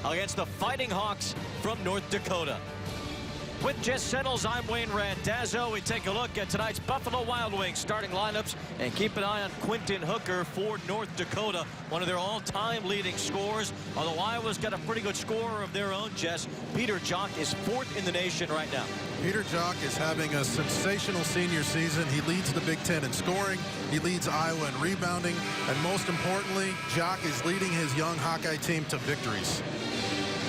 against the Fighting Hawks from North Dakota. With Jess Settles, I'm Wayne Randazzo. We take a look at tonight's Buffalo Wild Wings starting lineups and keep an eye on Quentin Hooker for North Dakota, one of their all-time leading scorers. Although Iowa's got a pretty good scorer of their own, Jess, Peter Jock is 4th in the nation right now. Peter Jock is having a sensational senior season. He leads the Big Ten in scoring. He leads Iowa in rebounding. And most importantly, Jock is leading his young Hawkeye team to victories.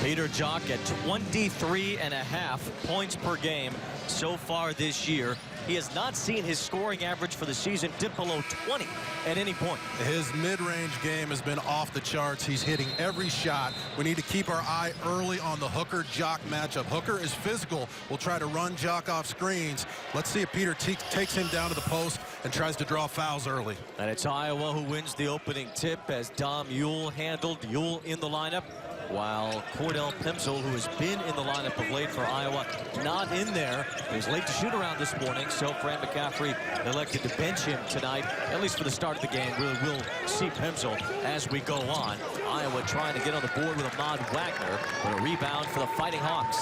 Peter Jock at 23.5 points per game so far this year. He has not seen his scoring average for the season dip below 20 at any point. His mid-range game has been off the charts. He's hitting every shot. We need to keep our eye early on the Hooker-Jock matchup. Hooker is physical. We'll try to run Jock off screens. Let's see if Peter takes him down to the post and tries to draw fouls early. And it's Iowa who wins the opening tip as Dom Ewell handled. Ewell in the lineup, while Cordell Pimsel, who has been in the lineup of late for Iowa, not in there. He was late to shoot around this morning, so Fran McCaffrey elected to bench him tonight, at least for the start of the game. We'll see Pimsel as we go on. Iowa trying to get on the board with Ahmad Wagner, but a rebound for the Fighting Hawks.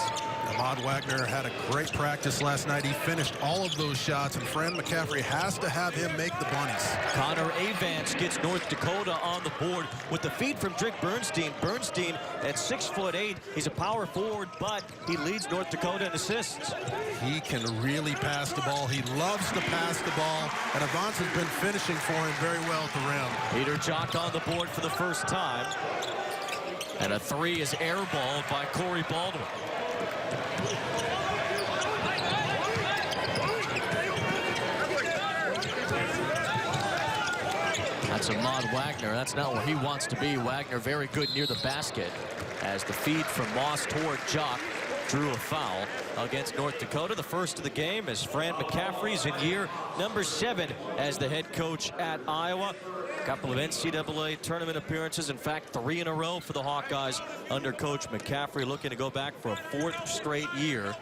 Ahmad Wagner had a great practice last night. He finished all of those shots, and Fran McCaffrey has to have him make the bunnies. Connor Avance gets North Dakota on the board with the feed from Drake Bernstein. Bernstein at 6'8". He's a power forward, but he leads North Dakota in assists. He can really pass the ball. He loves to pass the ball, and Avance has been finishing for him very well at the rim. Peter Jock on the board for the first time. And a three is airballed by Corey Baldwin. That's Ahmad Wagner. That's not where he wants to be. Wagner very good near the basket as the feed from Moss toward Jock drew a foul against North Dakota. The first of the game as Fran McCaffrey's in year number 7 as the head coach at Iowa. A couple of NCAA tournament appearances. In fact, 3 in a row for the Hawkeyes under Coach McCaffrey, looking to go back for a 4th straight year.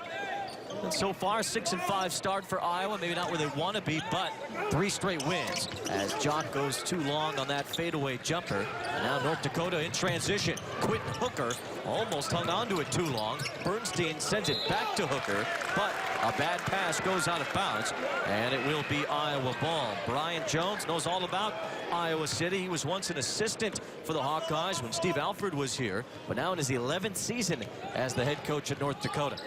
And so far, 6-5 start for Iowa. Maybe not where they want to be, but 3 straight wins as Jock goes too long on that fadeaway jumper. And now North Dakota in transition. Quentin Hooker almost hung on to it too long. Bernstein sends it back to Hooker, but a bad pass goes out of bounds, and it will be Iowa ball. Brian Jones knows all about Iowa City. He was once an assistant for the Hawkeyes when Steve Alford was here, but now in his 11th season as the head coach at North Dakota.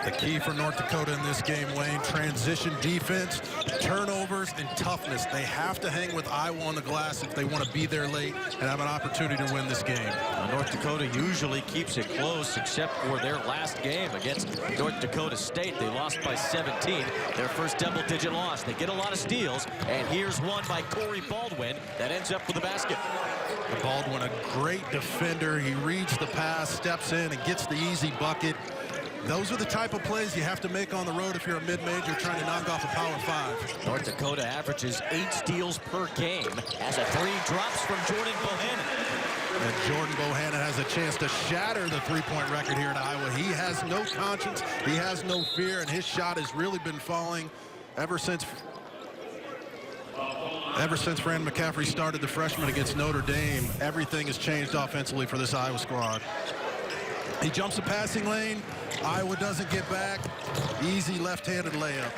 The key for North Dakota in this game, Wayne, transition defense, turnovers, and toughness. They have to hang with Iowa on the glass if they want to be there late and have an opportunity to win this game. North Dakota usually keeps it close, except for their last game against North Dakota State. They lost by 17, their first double-digit loss. They get a lot of steals, and here's one by Corey Baldwin that ends up with the basket. Baldwin, a great defender. He reads the pass, steps in, and gets the easy bucket. Those are the type of plays you have to make on the road if you're a mid-major trying to knock off a Power 5. North Dakota averages 8 steals per game as a 3 drops from Jordan Bohannon. And Jordan Bohannon has a chance to shatter the three-point record here in Iowa. He has no conscience, he has no fear, and his shot has really been falling ever since Fran McCaffrey started the freshman against Notre Dame. Everything has changed offensively for this Iowa squad. He jumps the passing lane. Iowa doesn't get back. Easy left-handed layup.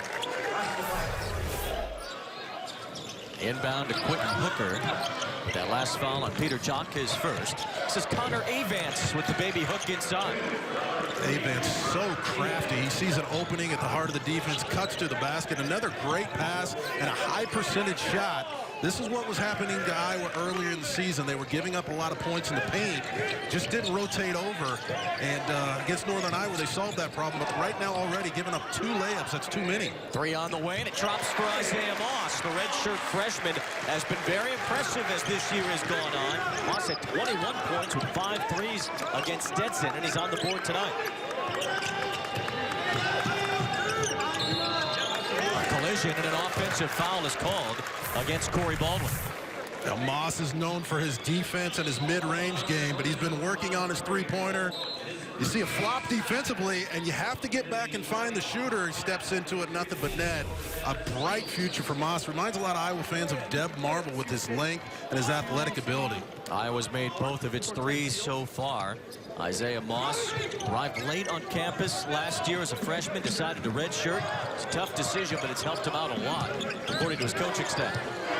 Inbound to Quentin Hooker. With that last foul on Peter Jock, his first. This is Connor Avance with the baby hook inside. Avance so crafty. He sees an opening at the heart of the defense, cuts to the basket. Another great pass and a high percentage shot. This is what was happening to Iowa earlier in the season. They were giving up a lot of points in the paint, just didn't rotate over. And against Northern Iowa, they solved that problem. But right now already giving up 2 layups. That's too many. 3 on the way, and it drops for Isaiah Moss. The redshirt freshman has been very impressive as this year has gone on. Moss at 21 points with 5 threes against Stetson, and he's on the board tonight. A collision and an offensive foul is called against Corey Baldwin. Now, Moss is known for his defense and his mid-range game, but he's been working on his three-pointer. You see a flop defensively, and you have to get back and find the shooter. He steps into it, nothing but net. A bright future for Moss. Reminds a lot of Iowa fans of Deb Marble with his length and his athletic ability. Iowa's made both of its threes so far. Isaiah Moss arrived late on campus last year as a freshman, decided to redshirt. It's a tough decision, but it's helped him out a lot, according to his coaching staff.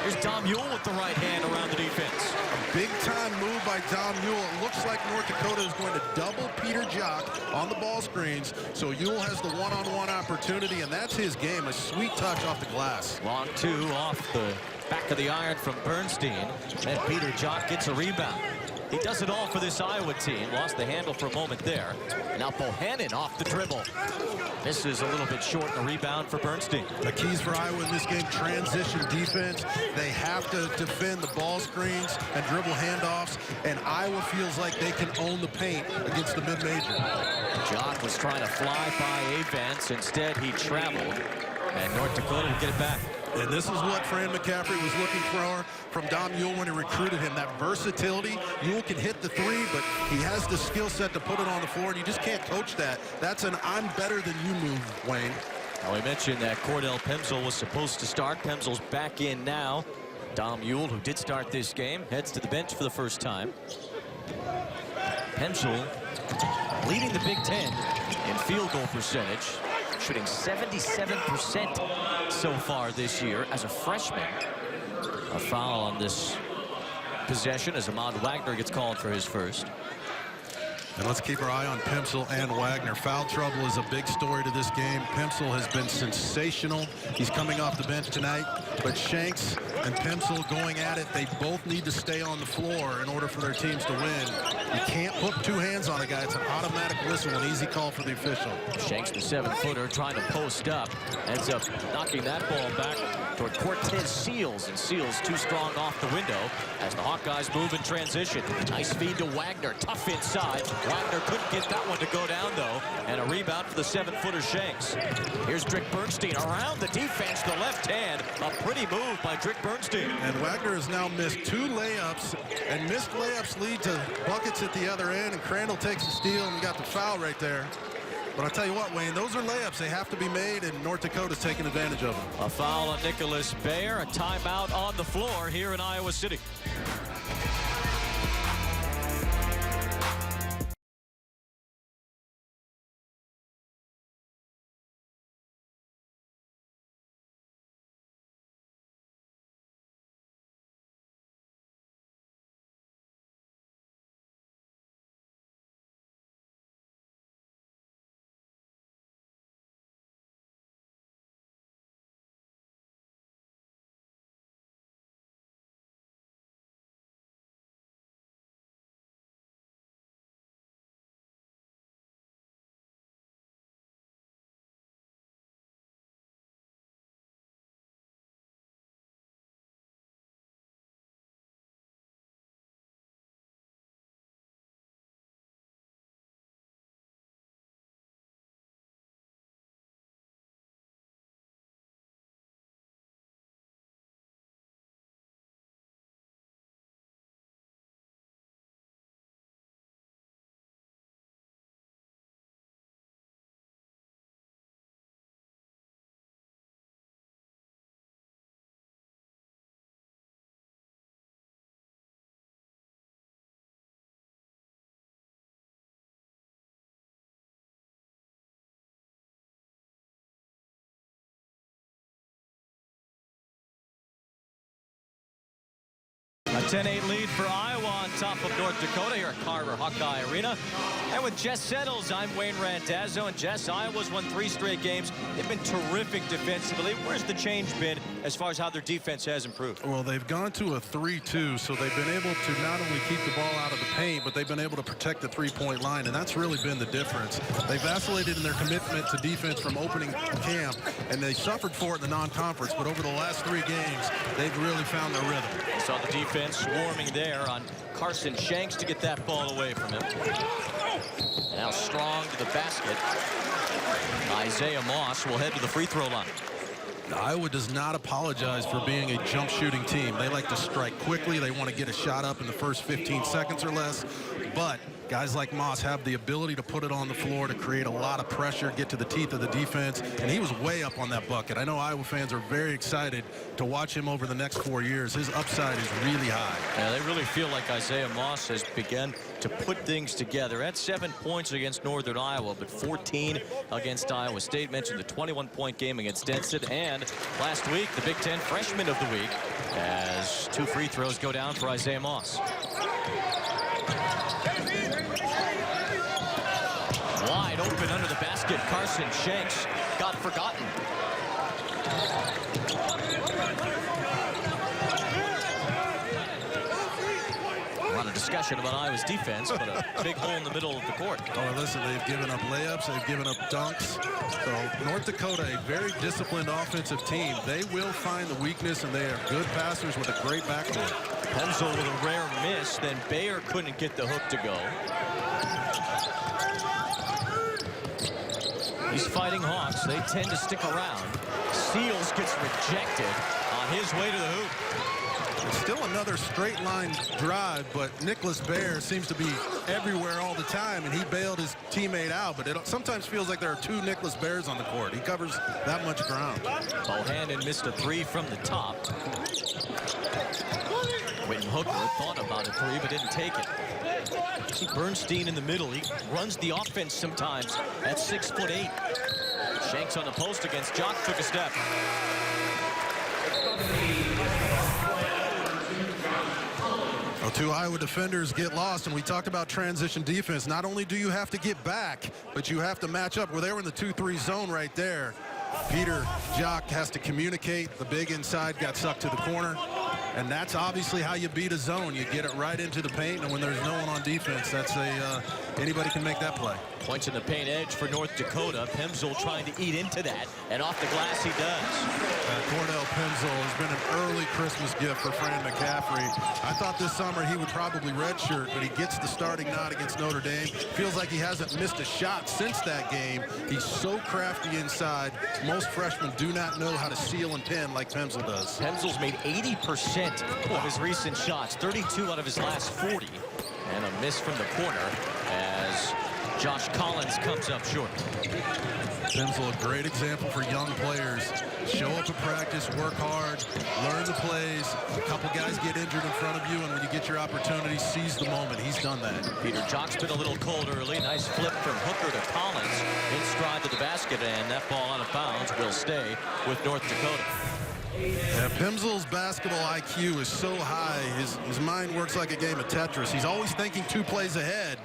Here's Dom Ewell with the right hand around the defense. A big-time move by Dom Ewell. It looks like North Dakota is going to double Peter Jock on the ball screens, so Ewell has the one-on-one opportunity, and that's his game, a sweet touch off the glass. Long two off the back of the iron from Bernstein, and Peter Jock gets a rebound. He does it all for this Iowa team. Lost the handle for a moment there. Now Bohannon off the dribble. Misses a little bit short in the rebound for Bernstein. The keys for Iowa in this game, transition defense. They have to defend the ball screens and dribble handoffs, and Iowa feels like they can own the paint against the mid-major. Jock was trying to fly by Avance. Instead, he traveled, and North Dakota will get it back. And this is what Fran McCaffrey was looking for from Dom Ewell when he recruited him, that versatility. Ewell can hit the three, but he has the skill set to put it on the floor, and you just can't coach that. That's an I'm better than you move, Wayne. Now, we mentioned that Cordell Pemsl was supposed to start. Pemsl's back in now. Dom Ewell, who did start this game, heads to the bench for the first time. Pemsl leading the Big Ten in field goal percentage, shooting 77% so far this year as a freshman. A foul on this possession as Ahmad Wagner gets called for his first. And let's keep our eye on Pemsl and Wagner. Foul trouble is a big story to this game. Pemsl has been sensational. He's coming off the bench tonight. But Shanks and Pemsl going at it. They both need to stay on the floor in order for their teams to win. You can't put two hands on a guy. It's an automatic whistle, an easy call for the official. Shanks, the 7-footer, trying to post up. Ends up knocking that ball back toward Cortez Seals, and Seals too strong off the window as the Hawkeyes move in transition. Nice feed to Wagner, tough inside. Wagner couldn't get that one to go down, though, and a rebound for the 7-footer Shanks. Here's Drick Bernstein around the defense, the left hand. A pretty move by Drick Bernstein. And Wagner has now missed 2 layups, and missed layups lead to buckets at the other end, and Crandall takes the steal and got the foul right there. But I'll tell you what, Wayne, those are layups. They have to be made, and North Dakota's taking advantage of them. A foul on Nicholas Bayer, a timeout on the floor here in Iowa City. A 10-8 lead for Iowa on top of North Dakota here at Carver Hawkeye Arena. And with Jess Settles, I'm Wayne Randazzo. And Jess, Iowa's won 3 straight games. They've been terrific defensively. Where's the change been as far as how their defense has improved? Well, they've gone to a 3-2, so they've been able to not only keep the ball out of the paint, but they've been able to protect the three-point line, and that's really been the difference. They vacillated in their commitment to defense from opening camp, and they suffered for it in the non-conference, but over the last 3 games, they've really found their rhythm. We saw the defense swarming there on Carson Shanks to get that ball away from him. And now Strong to the basket. Isaiah Moss will head to the free throw line. Iowa does not apologize for being a jump shooting team. They like to strike quickly. They want to get a shot up in the first 15 seconds or less. But guys like Moss have the ability to put it on the floor to create a lot of pressure, get to the teeth of the defense, and he was way up on that bucket. I know Iowa fans are very excited to watch him over the next 4 years. His upside is really high. Yeah, they really feel like Isaiah Moss has begun to put things together. At 7 points against Northern Iowa, but 14 against Iowa State. Mentioned the 21-point game against Denson, and last week the Big Ten Freshman of the Week, as 2 free throws go down for Isaiah Moss. Wide open under the basket. Carson Shanks got forgotten. A lot of discussion about Iowa's defense, but a big hole in the middle of the court. Oh, listen, they've given up layups, they've given up dunks. So North Dakota, a very disciplined offensive team. They will find the weakness, and they are good passers with a great backcourt. Pemsel with a rare miss, then Bayer couldn't get the hook to go. He's fighting Hawks. They tend to stick around. Seals gets rejected on his way to the hoop. It's still another straight line drive, but Nicholas Bayer seems to be everywhere all the time, and he bailed his teammate out. But it sometimes feels like there are 2 Nicholas Bayers on the court. He covers that much ground. Bohannon missed a 3 from the top. Quentin Hooker thought about a 3, but didn't take it. See Bernstein in the middle. He runs the offense sometimes at 6'8". Shanks on the post against Jock, took a step. Well, 2 Iowa defenders get lost, and we talked about transition defense. Not only do you have to get back, but you have to match up. Well, they were in the 2-3 zone right there. Peter Jock has to communicate. The big inside got sucked to the corner. And that's obviously how you beat a zone. You get it right into the paint, and when there's no one on defense, that's anybody can make that play. Points in the paint edge for North Dakota. Pemsel trying to eat into that, and off the glass he does. Cordell Pemsel has been an early Christmas gift for Fran McCaffrey. I thought this summer he would probably redshirt, but he gets the starting nod against Notre Dame. Feels like he hasn't missed a shot since that game. He's so crafty inside. Most freshmen do not know how to seal and pin like Pemsel does. Pemsel's made 80% of his recent shots, 32 out of his last 40. And a miss from the corner as Josh Collins comes up short. Pemsel, a great example for young players. Show up at practice, work hard, learn the plays. A couple guys get injured in front of you, and when you get your opportunity, seize the moment. He's done that. Peter Jock's been a little cold early. Nice flip from Hooker to Collins. In stride to the basket, and that ball out of bounds will stay with North Dakota. Yeah, Pemsel's basketball IQ is so high. His mind works like a game of Tetris. He's always thinking 2 plays ahead,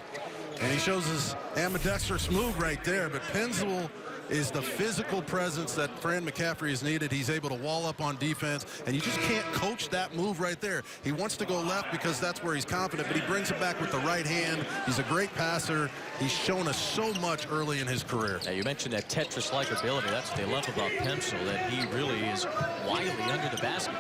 and he shows his ambidextrous move right there. But Pemsel is the physical presence that Fran McCaffrey has needed. He's able to wall up on defense, and you just can't coach that move right there. He wants to go left because that's where he's confident, but he brings it back with the right hand. He's a great passer. He's shown us so much early in his career. Now, you mentioned that Tetris-like ability. That's what they love about Pemsel, that he really is wily under the basket.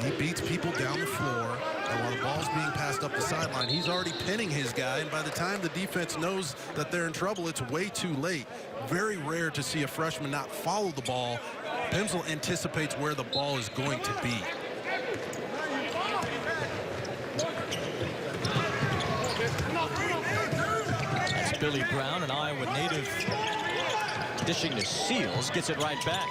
He beats people down the floor, and while the ball's being passed up the sideline, he's already pinning his guy, and by the time the defense knows that they're in trouble, it's way too late. Very rare to see a freshman not follow the ball. Pemsel anticipates where the ball is going to be. That's Billy Brown, an Iowa native, dishing to Seals, gets it right back.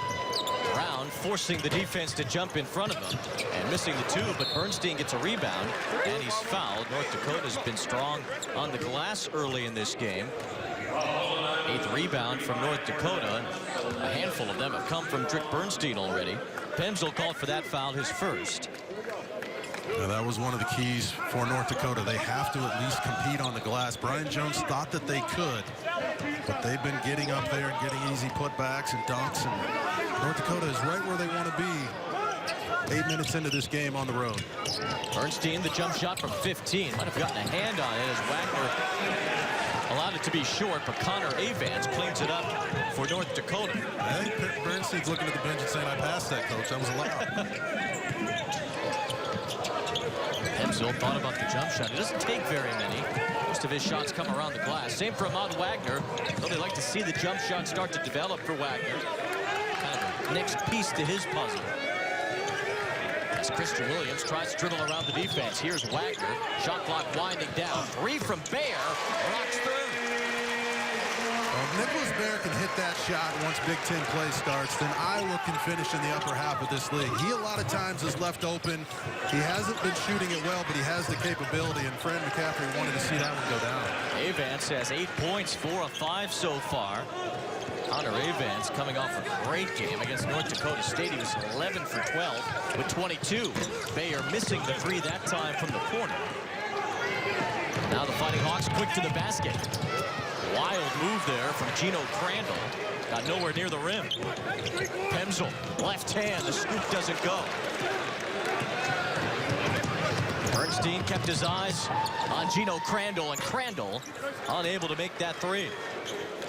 Brown forcing the defense to jump in front of him and missing the 2, but Bernstein gets a rebound, and he's fouled. North Dakota's been strong on the glass early in this game. 8th rebound from North Dakota. A handful of them have come from Drick Bernstein already. Pemsel called for that foul, his first. Now, that was one of the keys for North Dakota. They have to at least compete on the glass. Brian Jones thought that they could, but they've been getting up there and getting easy putbacks and dunks, and North Dakota is right where they want to be 8 minutes into this game on the road. Bernstein, the jump shot from 15. Might have gotten a hand on it as Wagner allowed it to be short, but Connor Avance cleans it up for North Dakota. I think Bernstein's looking at the bench and saying, I passed that, coach. That was allowed. Pemsel thought about the jump shot. It doesn't take very many. Most of his shots come around the glass. Same for Ahmad Wagner. Though they like to see the jump shot start to develop for Wagner. Kind of the next piece to his puzzle. As Christian Williams tries to dribble around the defense. Here's Wagner. Shot clock winding down. 3 from Bayer. Rocks through. Well, Nicholas Bayer can hit that shot once Big Ten play starts, then Iowa can finish in the upper half of this league. He a lot of times is left open. He hasn't been shooting it well, but he has the capability, and Fran McCaffrey wanted to see that one go down. Avance has 8 points, 4 of 5 so far. Connor Avance coming off a great game against North Dakota State. He was 11 for 12 with 22. Bayer missing the 3 that time from the corner. Now the Fighting Hawks quick to the basket. Wild move there from Gino Crandall. Got nowhere near the rim. Pemsel, left hand. The scoop doesn't go. Bernstein kept his eyes on Gino Crandall, and Crandall unable to make that 3.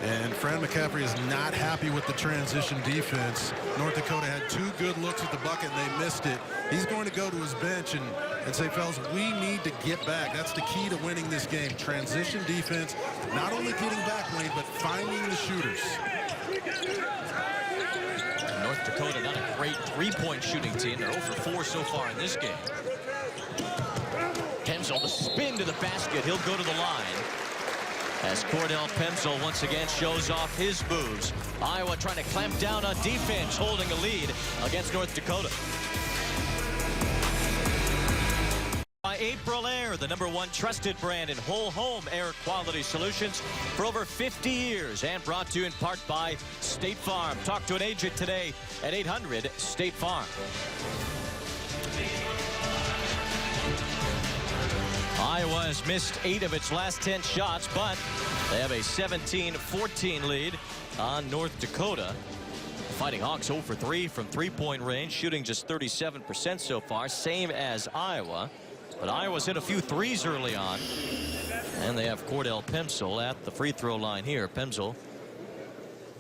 And Fran McCaffrey is not happy with the transition defense. North Dakota had 2 good looks at the bucket, and they missed it. He's going to go to his bench and say, fellas, we need to get back. That's the key to winning this game. Transition defense, not only getting back, Wayne, but finding the shooters. North Dakota not a great 3-point shooting team. They're 0 for 4 so far in this game. Pemsel, the spin to the basket. He'll go to the line. As Cordell Pemsel once again shows off his moves. Iowa trying to clamp down on defense, holding a lead against North Dakota. By April Air, the #1 trusted brand in whole home air quality solutions for over 50 years, and brought to you in part by State Farm. Talk to an agent today at 800 State Farm. Iowa has missed 8 of its last 10 shots, but they have a 17-14 lead on North Dakota. The Fighting Hawks 0 for 3 from 3-point range, shooting just 37% so far, same as Iowa. But Iowa's hit a few 3s early on. And they have Cordell Pemsel at the free throw line here. Pemsel,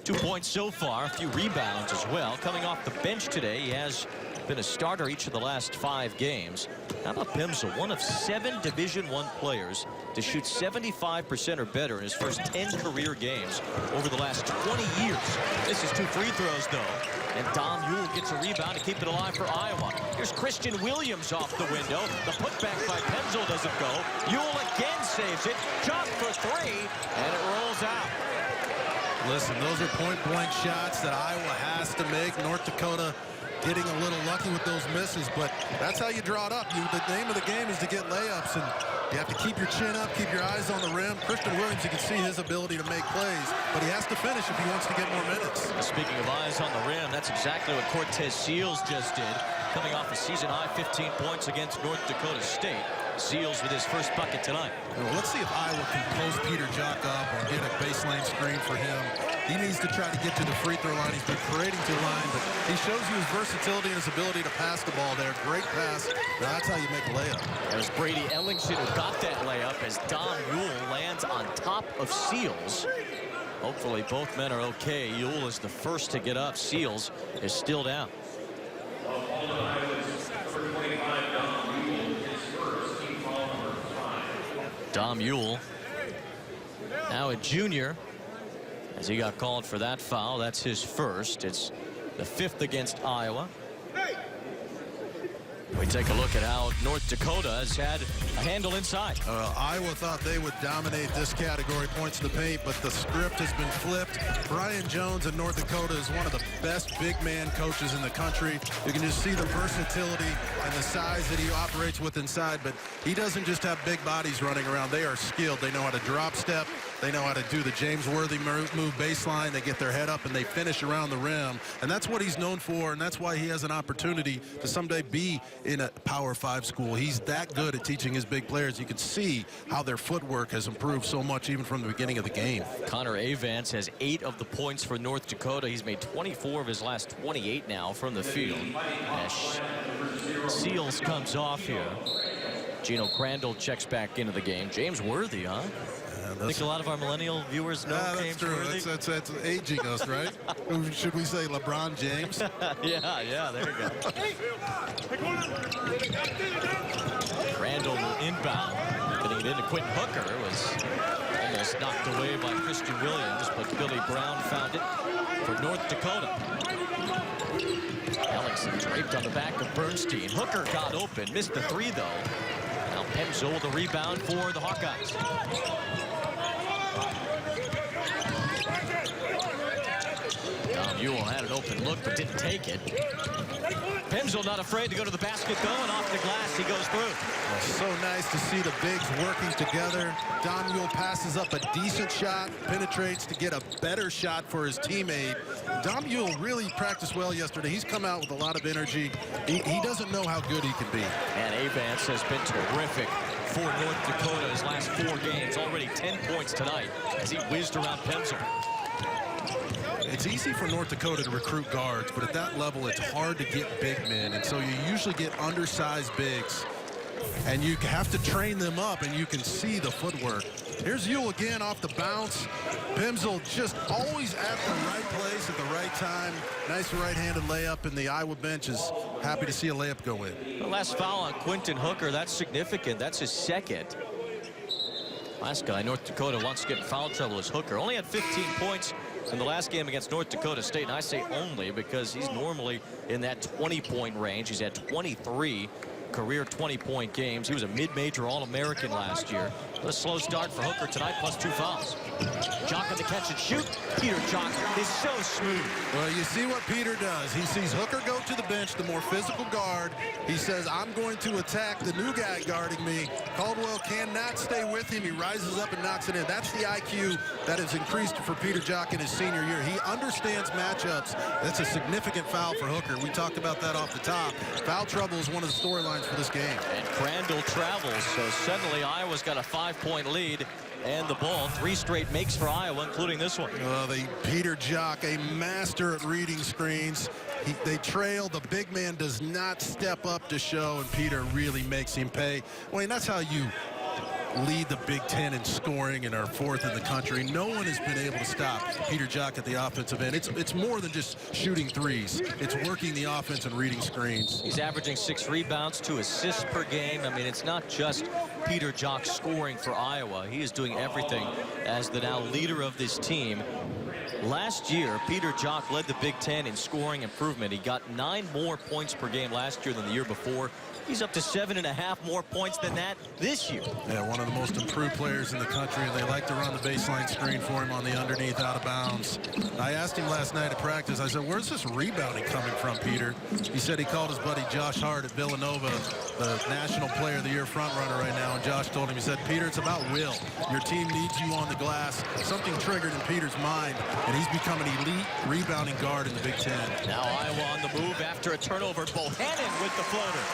2 points so far, a few rebounds as well. Coming off the bench today, he has been a starter each of the last 5 games. How about Pemsel, one of 7 Division I players to shoot 75% or better in his first 10 career games over the last 20 years. This is 2 free throws, though. And Dom Ewell gets a rebound to keep it alive for Iowa. Here's Christian Williams off the window. The putback by Pemsel doesn't go. Ewell again saves it. Jock for 3, and it rolls out. Listen, those are point-blank shots that Iowa has to make. North Dakota getting a little lucky with those misses, but that's how you draw it up. The name of the game is to get layups, and you have to keep your chin up, keep your eyes on the rim. Christian Williams, you can see his ability to make plays, but he has to finish if he wants to get more minutes. Speaking of eyes on the rim, that's exactly what Cortez Seals just did, coming off a season-high 15 points against North Dakota State. Seals with his first bucket tonight. Well, let's see if Iowa can post Peter Jock up or get a baseline screen for him. He needs to try to get to the free throw line. He's been parading to the line, but he shows you his versatility and his ability to pass the ball there. Great pass. Now that's how you make a layup. There's Brady Ellingson who got that layup as Dom Ewell lands on top of Seals. Hopefully both men are okay. Ewell is the first to get up. Seals is still down. Dom Ewell, now a junior, as he got called for that foul. That's his first. It's the 5th against Iowa. We take a look at how North Dakota has had a handle inside. Iowa thought they would dominate this category, points in the paint, but the script has been flipped. Brian Jones in North Dakota is one of the best big man coaches in the country. You can just see the versatility and the size that he operates with inside, but he doesn't just have big bodies running around. They are skilled. They know how to drop step. They know how to do the James Worthy move baseline. They get their head up and they finish around the rim. And that's what he's known for, and that's why he has an opportunity to someday be in a Power 5 school. He's that good at teaching his big players. You can see how their footwork has improved so much even from the beginning of the game. Connor Avance has 8 of the points for North Dakota. He's made 24 of his last 28 now from the field. As Seals comes off here. Gino Crandall checks back into the game. James Worthy, huh? I think a lot of our millennial viewers know James Worthy. That's aging us, right? Should we say LeBron James? yeah, there you go. Crandall will inbound. Getting it into Quentin Hooker was almost knocked away by Christian Williams, but Billy Brown found it. for North Dakota. Ellingson draped on the back of Bernstein. Hooker got open, missed the three though. Now Pemzo with the rebound for the Hawkeyes. Ewell had an open look but didn't take it. Pemzo not afraid to go to the basket though, and off the glass he goes through. Well, so nice to see the bigs working together. Ewell passes up a decent shot, penetrates to get a better shot for his teammate. Ewell really practiced well yesterday. He's come out with a lot of energy. He doesn't know how good he can be. And Avance has been terrific for North Dakota his last 4 games. Already 10 points tonight as he whizzed around Pemzo. It's easy for North Dakota to recruit guards, but at that level, it's hard to get big men. And so you usually get undersized bigs. And you have to train them up, and you can see the footwork. Here's Ewell again off the bounce. Pemzo just always at the right place at the right time. Nice right-handed layup, and the Iowa bench is happy to see a layup go in. The last foul on Quentin Hooker, that's significant. That's his second. Last guy North Dakota wants to get in foul trouble is Hooker. Only had 15 points in the last game against North Dakota State, and I say only because he's normally in that 20-point range. He's had 23 career 20-point games. He was a mid-major All-American last year. A slow start for Hooker tonight, plus 2 fouls. Jock on the catch and shoot. Peter Jock is so smooth. Well, you see what Peter does. He sees Hooker go to the bench, the more physical guard. He says, I'm going to attack the new guy guarding me. Caldwell cannot stay with him. He rises up and knocks it in. That's the IQ that has increased for Peter Jock in his senior year. He understands matchups. That's a significant foul for Hooker. We talked about that off the top. Foul trouble is one of the storylines for this game. And Crandall travels, so suddenly Iowa's got a 5-point lead. And the ball, 3 straight makes for Iowa, including this one. Peter Jock, a master at reading screens. They trail. The big man does not step up to show, and Peter really makes him pay. Wayne, that's how you lead the Big Ten in scoring and are 4th in the country. No one has been able to stop Peter Jock at the offensive end. It's more than just shooting threes. It's working the offense and reading screens. He's averaging 6 rebounds, 2 assists per game. I mean, it's not just Peter Jock scoring for Iowa. He is doing everything as the now leader of this team. Last year, Peter Jock led the Big Ten in scoring improvement. He got 9 more points per game last year than the year before. He's up to 7.5 more points than that this year. Yeah, one of the most improved players in the country, and they like to run the baseline screen for him on the underneath out of bounds. I asked him last night at practice, I said, where's this rebounding coming from, Peter? He said he called his buddy Josh Hart at Villanova, the National Player of the Year frontrunner right now, and Josh told him, he said, Peter, it's about will. Your team needs you on the glass. Something triggered in Peter's mind, and he's become an elite rebounding guard in the Big Ten. Now Iowa on the move after a turnover. Bohannon with the floater.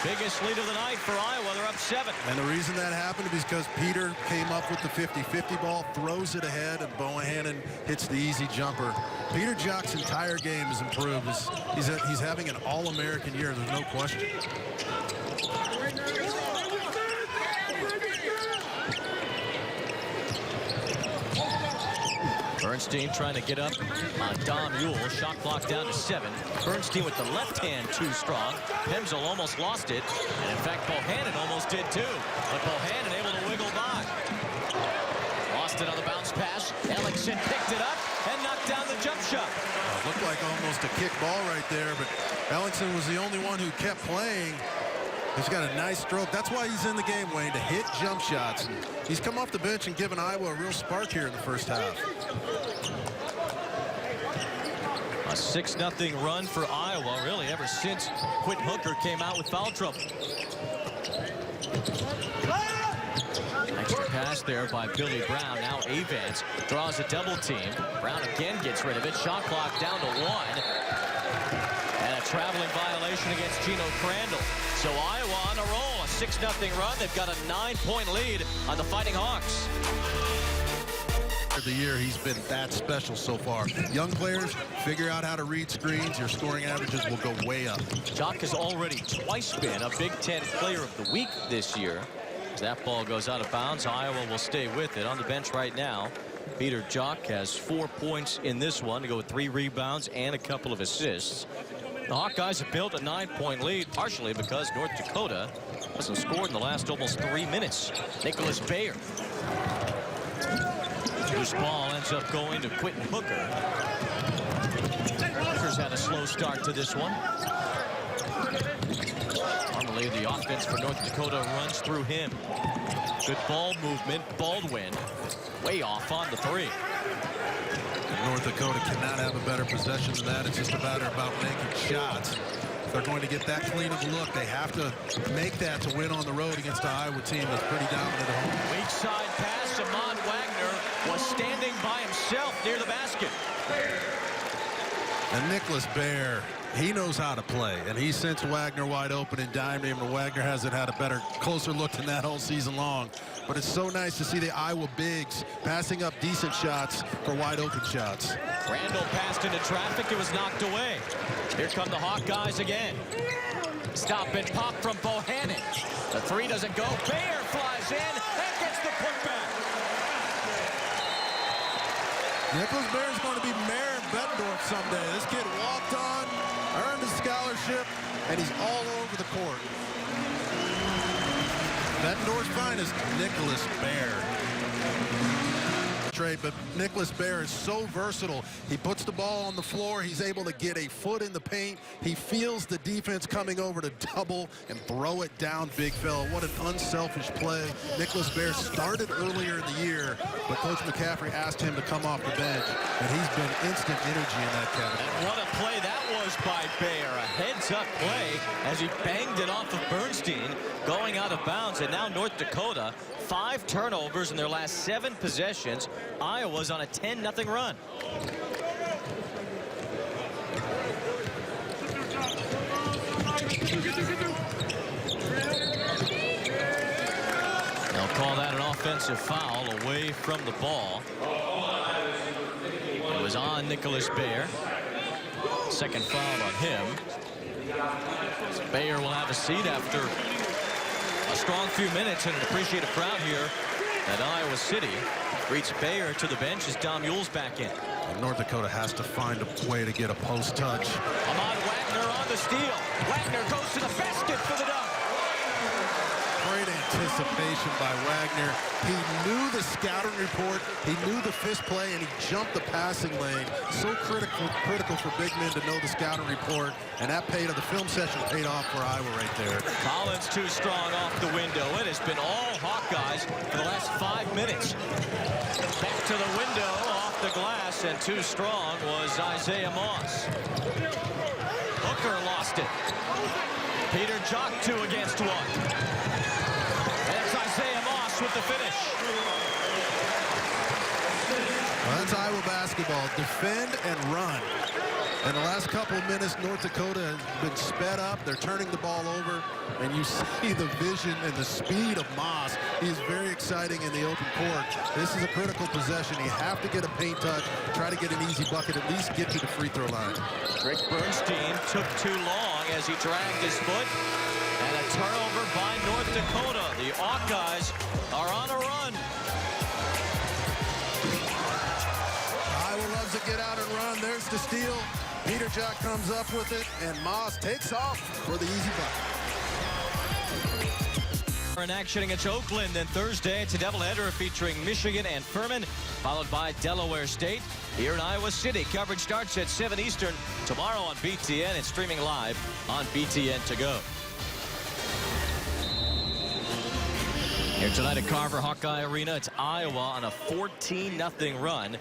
Biggest lead of the night for Iowa. They're up 7. And the reason that happened is because Peter came up with the 50-50 ball, throws it ahead, and Bohannon hits the easy jumper. Peter Jock's entire game has improved. He's having an All-American year. There's no question. Bernstein trying to get up on Dom Ewell. Shot clock down to 7. Bernstein with the left hand too strong. Pemzo almost lost it. And in fact, Bohannon almost did too. But Bohannon able to wiggle by. Lost it on the bounce pass. Ellingson picked it up and knocked down the jump shot. Looked like almost a kick ball right there, but Ellingson was the only one who kept playing. He's got a nice stroke. That's why he's in the game, Wayne, to hit jump shots. And he's come off the bench and given Iowa a real spark here in the first half. A 6-0 run for Iowa, really, ever since Quentin Hooker came out with foul trouble. Extra pass there by Billy Brown. Now Avance draws a double team. Brown again gets rid of it. Shot clock down to 1. And a traveling violation against Gino Crandall. So Iowa on a roll, a 6-0 run. They've got a 9-point lead on the Fighting Hawks. Of the year, he's been that special so far. Young players figure out how to read screens. Your scoring averages will go way up. Jock has already twice been a Big Ten Player of the Week this year. As that ball goes out of bounds, Iowa will stay with it. On the bench right now, Peter Jock has 4 points in this one to go with 3 rebounds and a couple of assists. The Hawkeyes have built a 9-point lead, partially because North Dakota hasn't scored in the last almost 3 minutes. Nicholas Bayer. Loose ball ends up going to Quentin Hooker. Hooker's had a slow start to this one. Normally the offense for North Dakota runs through him. Good ball movement. Baldwin way off on the three. North Dakota cannot have a better possession than that. It's just a matter about making shots. If they're going to get that clean of a look, they have to make that to win on the road against an Iowa team that's pretty dominant at home. Weak side pass. Ahmad Wagner was standing by himself near the basket. And Nicholas Baer, he knows how to play, and he sent Wagner wide open and dimed him, and Wagner hasn't had a better, closer look than that all season long. But it's so nice to see the Iowa bigs passing up decent shots for wide open shots. Randall passed into traffic. It was knocked away. Here come the Hawkeyes again. Stop and pop from Bohannon. The three doesn't go. Baer flies in and gets the putback. Nicholas Baer is going to be mayor of Bettendorf someday. This kid walked on, earned a scholarship, and he's all over the court. Bettendorf's finest, Nicholas Baer. But Nicholas Baer is so versatile. He puts the ball on the floor. He's able to get a foot in the paint. He feels the defense coming over to double and throw it down, big fella. What an unselfish play. Nicholas Baer started earlier in the year, but Coach McCaffrey asked him to come off the bench, and he's been instant energy in that category. And what a play that was by Baer. A heads-up play as he banged it off of Bernstein, going out of bounds. And now North Dakota, 5 turnovers in their last 7 possessions. Iowa's on a 10-0 run. They'll call that an offensive foul away from the ball. It was on Nicholas Baer. Second foul on him. Baer will have a seat after a strong few minutes, and an appreciative crowd here at Iowa City. Greets Baer to the bench as Dom Yule's back in. And North Dakota has to find a way to get a post touch. Ahmad Wagner on the steal. Wagner goes to the basket for the dunk. Great anticipation by Wagner. He knew the scouting report. He knew the fist play, and he jumped the passing lane. So critical for big men to know the scouting report, and that the film session paid off for Iowa right there. Collins too strong off the window. It has been all Hawkeyes for the last 5 minutes. Back to the window, off the glass, and too strong was Isaiah Moss. Hooker lost it. Peter Jock 2 against 1. That's Isaiah Moss with the finish. Well, that's Iowa basketball. Defend and run. In the last couple of minutes, North Dakota has been sped up. They're turning the ball over, and you see the vision and the speed of Moss. He is very exciting in the open court. This is a critical possession. You have to get a paint touch, try to get an easy bucket, at least get to the free throw line. Rick Bernstein took too long as he dragged his foot, and a turnover by North Dakota. The Hawkeyes are on a run. Iowa loves to get out and run. There's the steal. Peter Jock comes up with it, and Moss takes off for the easy bucket. In action against Oakland, then Thursday it's a doubleheader featuring Michigan and Furman, followed by Delaware State. Here in Iowa City, coverage starts at 7 Eastern tomorrow on BTN and streaming live on BTN To Go. Here tonight at Carver Hawkeye Arena, it's Iowa on a 14-0 run.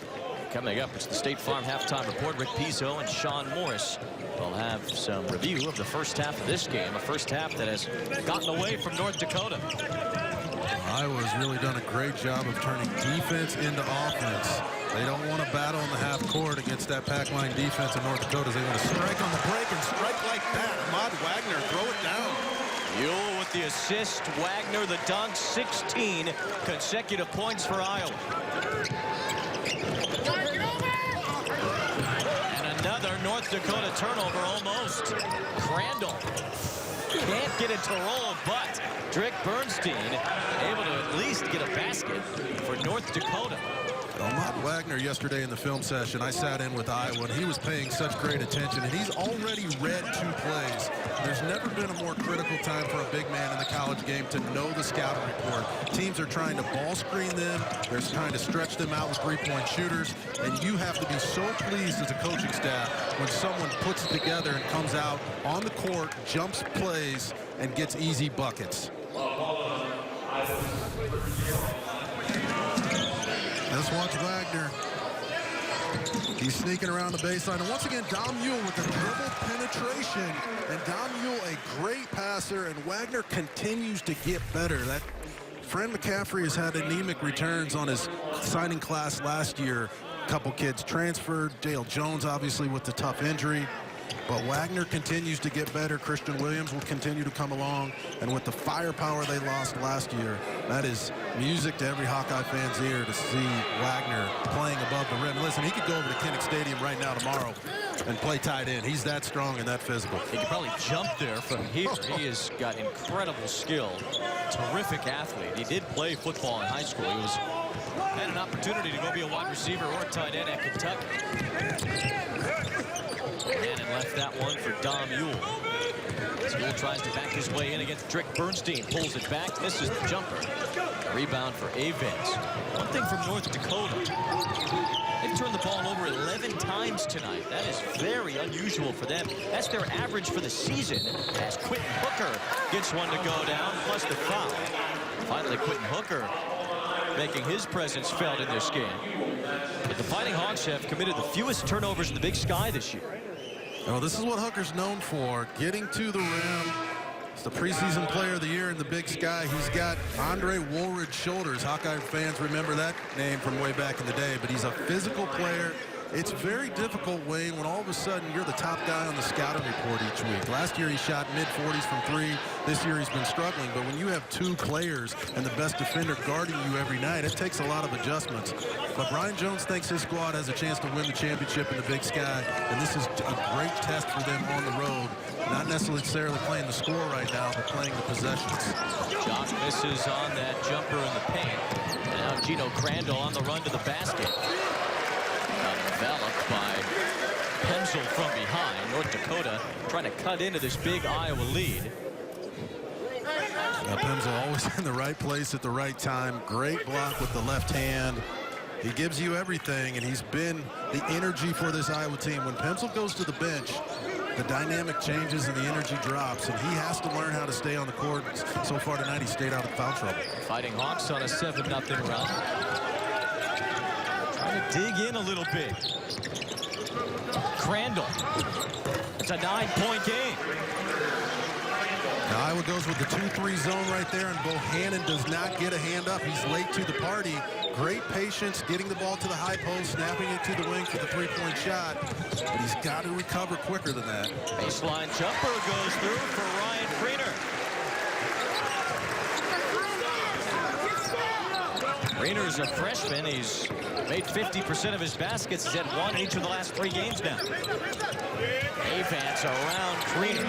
Coming up, it's the State Farm halftime report. Rick Pizzo and Sean Morris will have some review of the first half of this game, a first half that has gotten away from North Dakota. Iowa's really done a great job of turning defense into offense. They don't want to battle in the half court against that pack line defense in North Dakota. They want to strike on the break and strike like that. Ahmad Wagner, throw it down. Yule with the assist, Wagner the dunk, 16 consecutive points for Iowa. And another North Dakota turnover almost. Crandall can't get it to roll, but Rick Bernstein able to at least get a basket for North Dakota. Ahmad Wagner yesterday in the film session, I sat in with Iowa, and he was paying such great attention, and he's already read 2 plays. There's never been a more critical time for a big man in the college game to know the scouting report. Teams are trying to ball screen them. They're trying to stretch them out with 3-point shooters, and you have to be so pleased as a coaching staff when someone puts it together and comes out on the court, jumps plays, and gets easy buckets. Let's watch Wagner. He's sneaking around the baseline. And once again, Dom Mule with the dribble penetration. And Dom Mule, a great passer. And Wagner continues to get better. That Fred McCaffrey has had anemic returns on his signing class last year. A couple kids transferred. Dale Jones, obviously, with the tough injury. But Wagner continues to get better. Christian Williams will continue to come along. And with the firepower they lost last year, that is music to every Hawkeye fan's ear to see Wagner playing above the rim. Listen, he could go over to Kinnick Stadium right now tomorrow and play tight end. He's that strong and that physical. He could probably jump there from here. He has got incredible skill. Terrific athlete. He did play football in high school. He had an opportunity to go be a wide receiver or a tight end at Kentucky. And left that one for Dom Mule. Mule tries to back his way in against Drick Bernstein. Pulls it back, misses the jumper. Rebound for Avens. One thing from North Dakota. They've turned the ball over 11 times tonight. That is very unusual for them. That's their average for the season, as Quentin Hooker gets one to go down, plus the foul. Finally, Quentin Hooker making his presence felt in this game. But the Fighting Hawks have committed the fewest turnovers in the Big Sky this year. Well, this is what Hooker's known for, getting to the rim. It's the preseason player of the year in the Big Sky. He's got Andre Woolridge shoulders. Hawkeye fans remember that name from way back in the day, but he's a physical player. It's very difficult, Wayne, when all of a sudden you're the top guy on the scouting report each week. Last year he shot mid-40s from 3. This year he's been struggling. But when you have 2 players and the best defender guarding you every night, it takes a lot of adjustments. But Brian Jones thinks his squad has a chance to win the championship in the Big Sky. And this is a great test for them on the road. Not necessarily playing the score right now, but playing the possessions. Jock misses on that jumper in the paint. And now Gino Crandall on the run to the basket. Developed by Pemsel from behind. North Dakota trying to cut into this big Iowa lead. Pemsel always in the right place at the right time. Great block with the left hand. He gives you everything, and he's been the energy for this Iowa team. When Pemsel goes to the bench, the dynamic changes and the energy drops, and he has to learn how to stay on the court. So far tonight, he stayed out of foul trouble. Fighting Hawks on a 7-0 run. Trying to dig in a little bit. Crandall. It's a 9-point game. Now Iowa goes with the 2-3 zone right there, and Bohannon does not get a hand up. He's late to the party. Great patience, getting the ball to the high post, snapping it to the wing for the 3-point shot. But he's got to recover quicker than that. Baseline jumper goes through for Ryan Greener. Greener's a freshman. He's made 50% of his baskets. He's had 1 in each of the last 3 games now. Avans around Greener.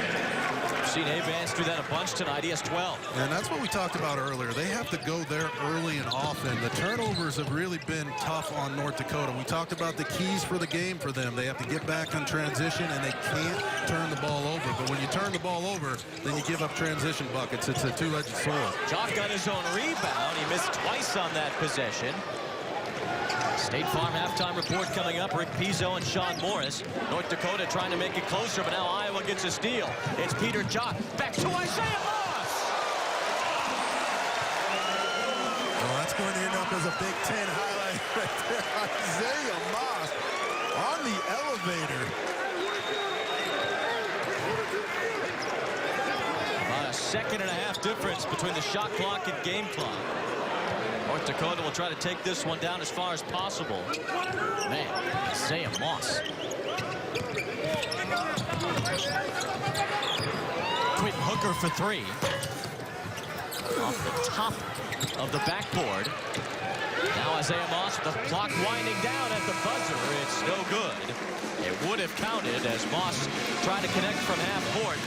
We've seen Avans do that a bunch tonight. He has 12. And that's what we talked about earlier. They have to go there early and often. The turnovers have really been tough on North Dakota. We talked about the keys for the game for them. They have to get back on transition, and they can't turn the ball over. But when you turn the ball over, then you give up transition buckets. It's a two-edged sword. Jock got his own rebound. He missed twice on that possession. State Farm halftime report coming up. Rick Pizzo and Sean Morris. North Dakota trying to make it closer, but now Iowa gets a steal. It's Peter Jock. Back to Isaiah Moss. Well, that's going to end up as a Big Ten highlight right there. Isaiah Moss on the elevator. About a 1.5 difference between the shot clock and game clock. North Dakota will try to take this one down as far as possible. Man, Isaiah Moss. Quentin Hooker for 3. Off the top of the backboard. Now Isaiah Moss with the clock winding down at the buzzer. It's no good. It would have counted as Moss tried to connect from half court.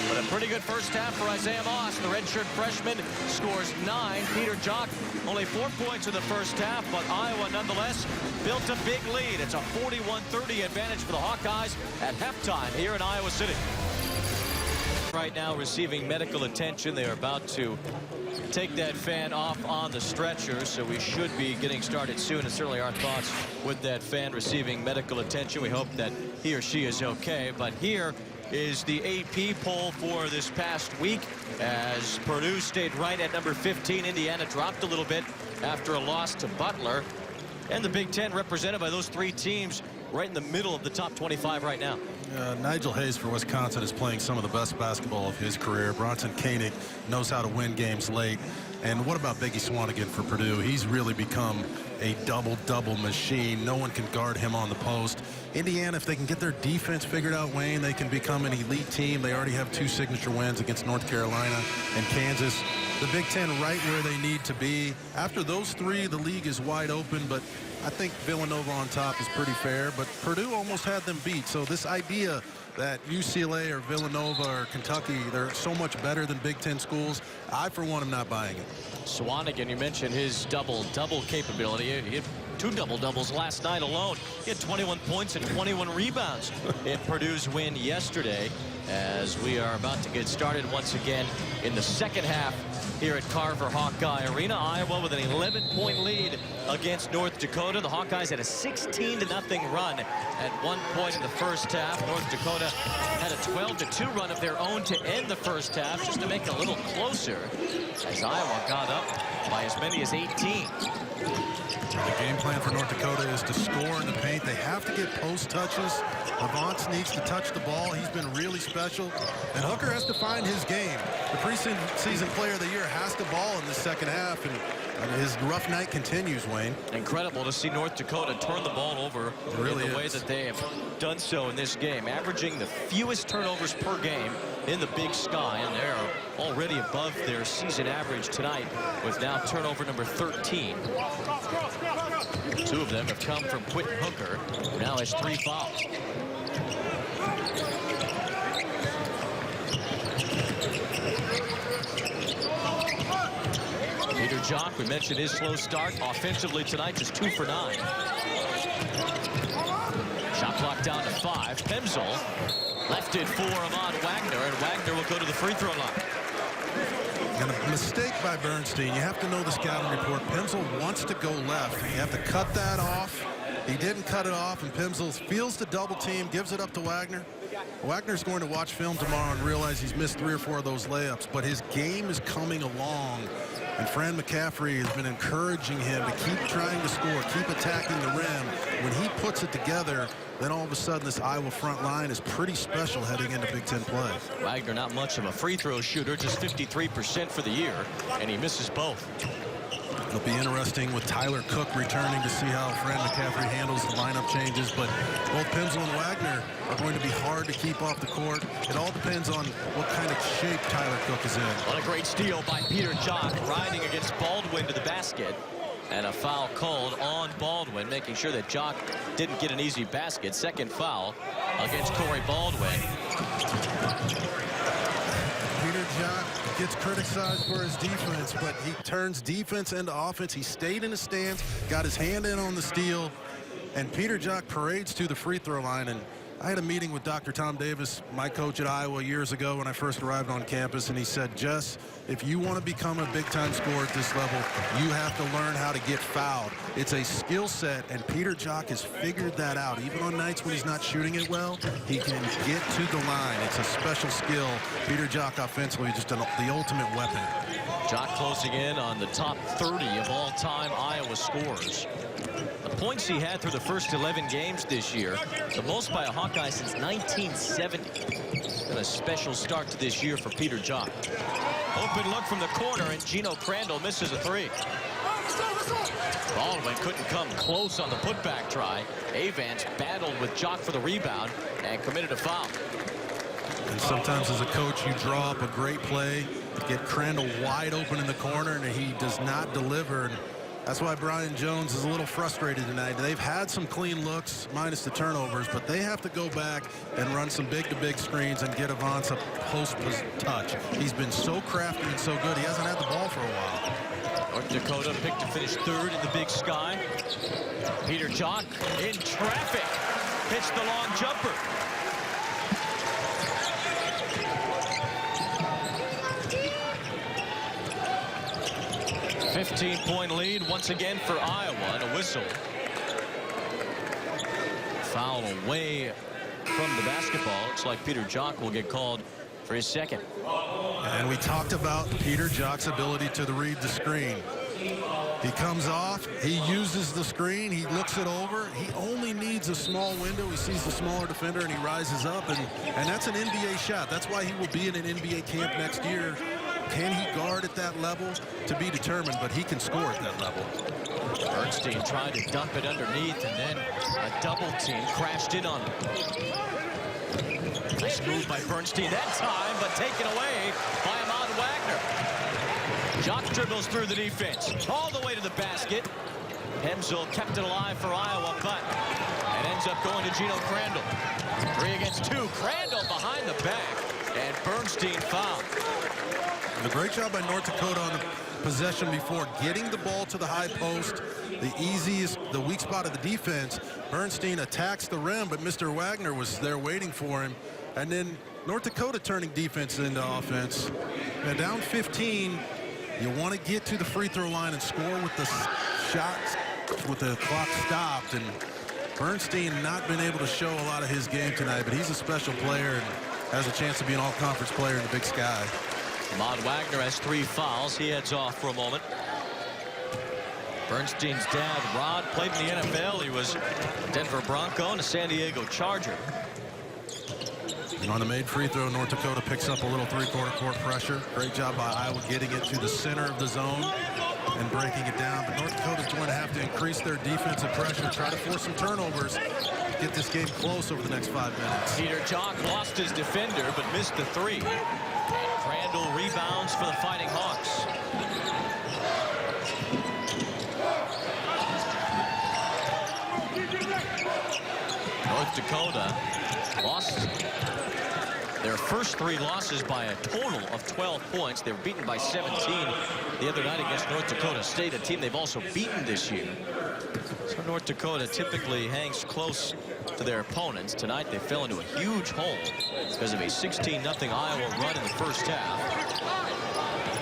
But a pretty good first half for Isaiah Moss. The redshirt freshman scores 9. Peter Jock only 4 points in the first half, but Iowa nonetheless built a big lead. It's a 41-30 advantage for the Hawkeyes at halftime here in Iowa City. Right now receiving medical attention. They are about to take that fan off on the stretcher, so we should be getting started soon, and certainly our thoughts with that fan receiving medical attention. We hope that he or she is okay. But here is the AP poll for this past week, as Purdue stayed right at number 15. Indiana dropped a little bit after a loss to Butler, and the Big Ten represented by those 3 teams right in the middle of the top 25 right now. Nigel Hayes for Wisconsin is playing some of the best basketball of his career. Bronson Koenig knows how to win games late. And what about Biggie Swanigan for Purdue? He's really become a double-double machine. No one can guard him on the post. Indiana, if they can get their defense figured out, Wayne, they can become an elite team. They already have 2 signature wins against North Carolina and Kansas. The Big Ten right where they need to be. After those 3, the league is wide open, but I think Villanova on top is pretty fair, but Purdue almost had them beat. So this idea that UCLA or Villanova or Kentucky, they're so much better than Big Ten schools, I, for one, am not buying it. Swanigan, you mentioned his double-double capability. He had 2 double-doubles last night alone. He had 21 points and 21 rebounds in Purdue's win yesterday, as we are about to get started once again in the second half here at Carver Hawkeye Arena. Iowa with an 11-point lead against North Dakota. The Hawkeyes had a 16-0 run at one point in the first half. North Dakota had a 12-2 run of their own to end the first half, just to make it a little closer, as Iowa got up by as many as 18. The game plan for North Dakota is to score in the paint. They have to get post touches. Levance needs to touch the ball. He's been really special. And Hooker has to find his game. The preseason player of the year has to ball in the second half, and his rough night continues, Wayne. Incredible to see North Dakota turn the ball over in the way that they have done so in this game, averaging the fewest turnovers per game in the Big Sky, and they're already above their season average tonight with now turnover number 13. 2 of them have come from Quentin Hooker, who now has 3 fouls. Peter Jock, we mentioned his slow start offensively tonight, just 2 for 9. Shot clock down to 5. Pemsel left it for Ahmad Wagner, and Wagner will go to the free throw line. And a mistake by Bernstein. You have to know the scouting report. Pemsel wants to go left. You have to cut that off. He didn't cut it off, and Pemsel feels the double team, gives it up to Wagner. Wagner's going to watch film tomorrow and realize he's missed 3 or 4 of those layups, but his game is coming along. And Fran McCaffrey has been encouraging him to keep trying to score, keep attacking the rim. When he puts it together, then all of a sudden this Iowa front line is pretty special heading into Big Ten play. Wagner not much of a free throw shooter, just 53% for the year, and he misses both. It'll be interesting with Tyler Cook returning to see how Fran McCaffrey handles the lineup changes, but both Pemsel and Wagner are going to be hard to keep off the court. It all depends on what kind of shape Tyler Cook is in. What a great steal by Peter Jock, riding against Baldwin to the basket. And a foul called on Baldwin, making sure that Jock didn't get an easy basket. Second foul against Corey Baldwin. Peter Jock gets criticized for his defense, but he turns defense into offense. He stayed in the stands, got his hand in on the steal, and Peter Jock parades to the free throw line. And I had a meeting with Dr. Tom Davis, my coach at Iowa, years ago when I first arrived on campus, and he said, Jess, if you want to become a big-time scorer at this level, you have to learn how to get fouled. It's a skill set, and Peter Jock has figured that out. Even on nights when he's not shooting it well, he can get to the line. It's a special skill. Peter Jock offensively just the ultimate weapon. Jock closing in on the top 30 of all-time Iowa scorers. The points he had through the first 11 games this year, the most by a Hawkeye since 1970. And a special start to this year for Peter Jock. Open look from the corner, and Gino Crandall misses a 3. Baldwin couldn't come close on the putback try. Avance battled with Jock for the rebound and committed a foul. And sometimes as a coach, you draw up a great play, get Crandall wide open in the corner, and he does not deliver. And That's why Brian Jones is a little frustrated tonight. They've had some clean looks, minus the turnovers, but they have to go back and run some big-to-big screens and get Avance a post touch. He's been so crafty and so good. He hasn't had the ball for a while. North Dakota picked to finish third in the Big Sky. Peter Jock in traffic. Hits the long jumper. A 15-point lead once again for Iowa, and a whistle. Foul away from the basketball. Looks like Peter Jock will get called for his second. And we talked about Peter Jock's ability to read the screen. He comes off, he uses the screen, he looks it over. He only needs a small window. He sees the smaller defender and he rises up, and that's an NBA shot. That's why he will be in an NBA camp next year. Can he guard at that level? To be determined, but he can score at that level. Bernstein tried to dump it underneath, and then a double team crashed in on him. Nice move by Bernstein that time, but taken away by Ahmad Wagner. Jock dribbles through the defense, all the way to the basket. Hemsel kept it alive for Iowa, but it ends up going to Gino Crandall. 3 against 2. Crandall behind the back, and Bernstein fouled. A great job by North Dakota on the possession before, getting the ball to the high post, the weak spot of the defense. Bernstein attacks the rim, but Mr. Wagner was there waiting for him. And then North Dakota turning defense into offense. Now down 15, you want to get to the free throw line and score with the shots with the clock stopped. And Bernstein not been able to show a lot of his game tonight, but he's a special player and has a chance to be an all-conference player in the Big Sky. Ahmad Wagner has 3 fouls. He heads off for a moment. Bernstein's dad, Rod, played in the NFL. He was a Denver Bronco and a San Diego Charger. And on the made free throw, North Dakota picks up a little three-quarter court pressure. Great job by Iowa getting it to the center of the zone and breaking it down. But North Dakota's going to have to increase their defensive pressure, try to force some turnovers, get this game close over the next 5 minutes. Peter Jock lost his defender, but missed the 3. Crandall rebounds for the Fighting Hawks. North Dakota lost their first 3 losses by a total of 12 points. They were beaten by 17 the other night against North Dakota State, a team they've also beaten this year. So North Dakota typically hangs close to their opponents. Tonight they fell into a huge hole because of a 16-0 Iowa run in the first half.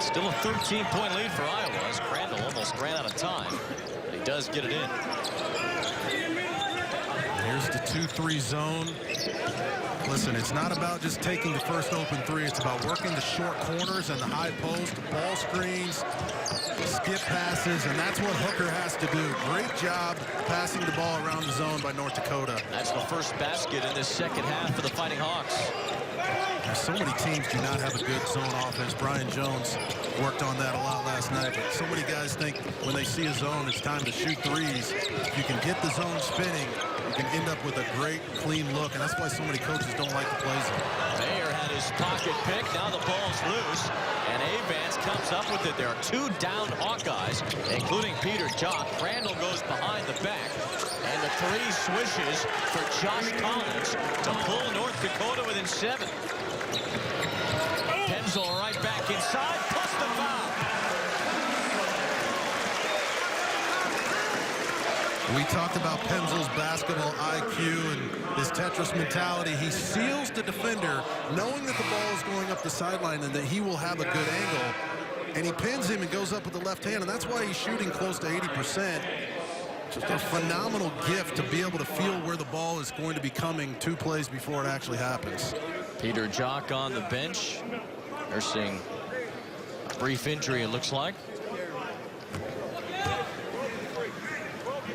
Still a 13-point lead for Iowa as Crandall almost ran out of time. But he does get it in. Here's the 2-3 zone. Listen, it's not about just taking the first open 3. It's about working the short corners and the high post, ball screens, skip passes, and that's what Hooker has to do. Great job passing the ball around the zone by North Dakota. That's the first basket in this second half for the Fighting Hawks. So many teams do not have a good zone offense. Brian Jones worked on that a lot last night, but so many guys think when they see a zone, it's time to shoot threes. If you can get the zone spinning, you can end up with a great, clean look, and that's why so many coaches don't like to play zone. Mayer had his pocket pick. Now the ball's loose, and Avance comes up with it. There are 2 down Hawkeyes, including Peter Jock. Crandall goes behind the back, and the 3 swishes for Josh Collins to pull North Dakota within 7. Hemsel right back inside, plus the foul. We talked about Penzel's basketball IQ and his Tetris mentality. He seals the defender, knowing that the ball is going up the sideline and that he will have a good angle. And he pins him and goes up with the left hand, and that's why he's shooting close to 80%. Just a phenomenal gift to be able to feel where the ball is going to be coming 2 plays before it actually happens. Peter Jock on the bench, nursing a brief injury, it looks like.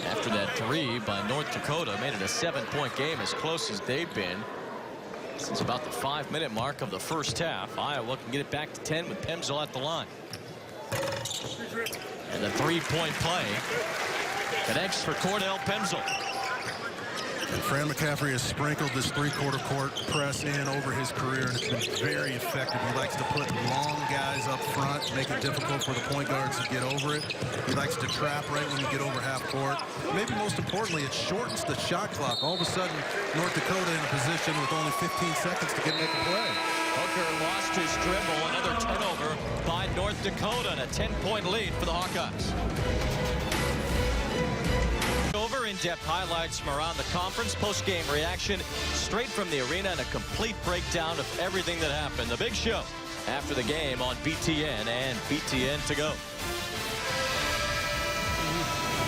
After that 3 by North Dakota, made it a 7-point game, as close as they've been since about the 5-minute mark of the first half. Iowa can get it back to 10 with Pemsel at the line. And the 3-point play connects for Cordell Pemsel. And Fran McCaffrey has sprinkled this three-quarter court press in over his career, and it's been very effective. He likes to put long guys up front, make it difficult for the point guards to get over it. He likes to trap right when you get over half court. Maybe most importantly, it shortens the shot clock. All of a sudden, North Dakota in a position with only 15 seconds to make a play. Hooker lost his dribble. Another turnover by North Dakota, and a 10-point lead for the Hawkeyes. Over in-depth highlights from around the conference, post-game reaction straight from the arena, and a complete breakdown of everything that happened. The big show after the game on BTN and BTN to go.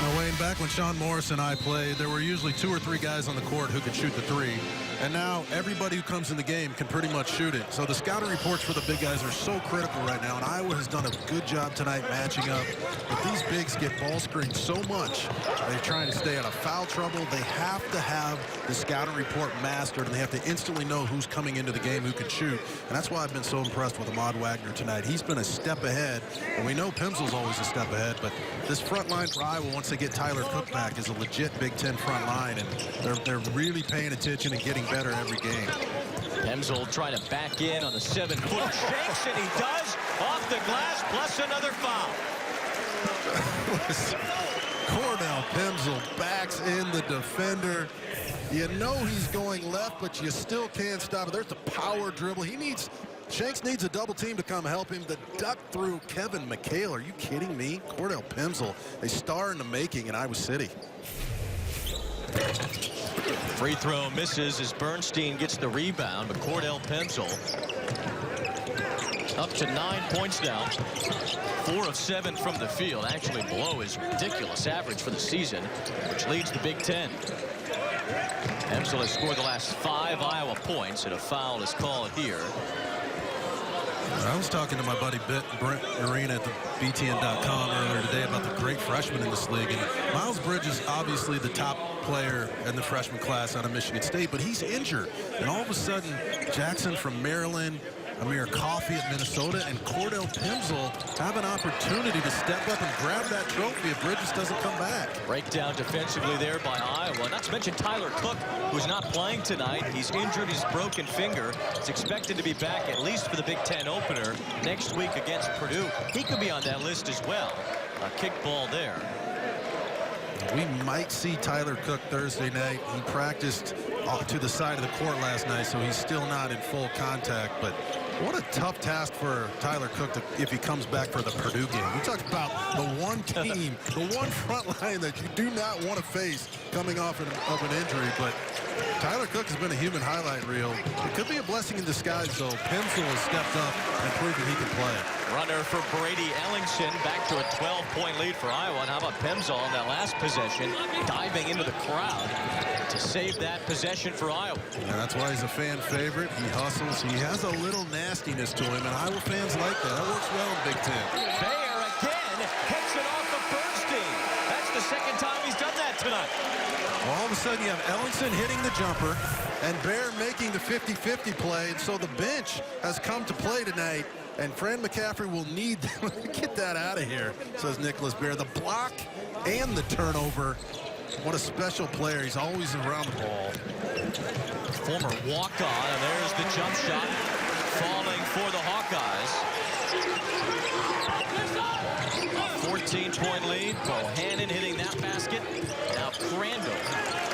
Now, Wayne, back when Sean Morris and I played, there were usually 2 or 3 guys on the court who could shoot the three. And now everybody who comes in the game can pretty much shoot it. So the scouting reports for the big guys are so critical right now. And Iowa has done a good job tonight matching up. But these bigs get ball screened so much. They're trying to stay out of foul trouble. They have to have the scouting report mastered, and they have to instantly know who's coming into the game who can shoot. And that's why I've been so impressed with Ahmad Wagner tonight. He's been a step ahead. And we know Pimsl's always a step ahead. But this front line for Iowa, once they get Tyler Cook back, is a legit Big Ten front line. And they're really paying attention and getting better every game. Pimsl trying to back in on the 7-footer. Shakes, and he does. Off the glass, plus another foul. Cornell Pimsl backs in the defender. You know he's going left, but you still can't stop it. There's the power dribble. Shanks needs a double team to come help him. The duck through Kevin McHale. Are you kidding me? Cornell Pimsl, a star in the making in Iowa City. Free throw misses as Bernstein gets the rebound, but Cordell Pimsl up to 9 points now. 4 of 7 from the field, actually below his ridiculous average for the season, which leads the Big Ten. Pimsl has scored the last 5 Iowa points, and a foul is called here. I was talking to my buddy Brent Arena at the BTN.com earlier today about the great freshmen in this league. And Miles Bridge is obviously the top player in the freshman class out of Michigan State, but he's injured. And all of a sudden, Jackson from Maryland, Amir Coffey at Minnesota, and Cordell Pimsl have an opportunity to step up and grab that trophy if Bridges doesn't come back. Breakdown defensively there by Iowa. Not to mention Tyler Cook, who's not playing tonight. He's injured his broken finger. He's expected to be back at least for the Big Ten opener next week against Purdue. He could be on that list as well. A kick ball there. We might see Tyler Cook Thursday night. He practiced to the side of the court last night, so he's still not in full contact. But what a tough task for Tyler Cook if he comes back for the Purdue game. We talked about the one team, the one front line that you do not want to face coming off of an injury. But Tyler Cook has been a human highlight reel. It could be a blessing in disguise, though. Pimsl has stepped up and proven he can play. Runner for Brady Ellingson, back to a 12-point lead for Iowa. And how about Pimsl on that last possession, diving into the crowd to save that possession for Iowa. Yeah, that's why he's a fan favorite. He hustles. He has a little nastiness to him, and Iowa fans like that. That works well in Big Ten. Bayer again hits it off of Bernstein. That's the second time he's done that tonight. Well, all of a sudden, you have Ellingson hitting the jumper and Bayer making the 50-50 play, and so the bench has come to play tonight. And Fran McCaffrey will need them to get that out of here, says Nicholas Bayer. The block and the turnover. What a special player. He's always around the ball. Former walk-on, and there's the jump shot falling for the Hawkeyes. 14-point lead. Bohannon hitting that basket. Now Crandall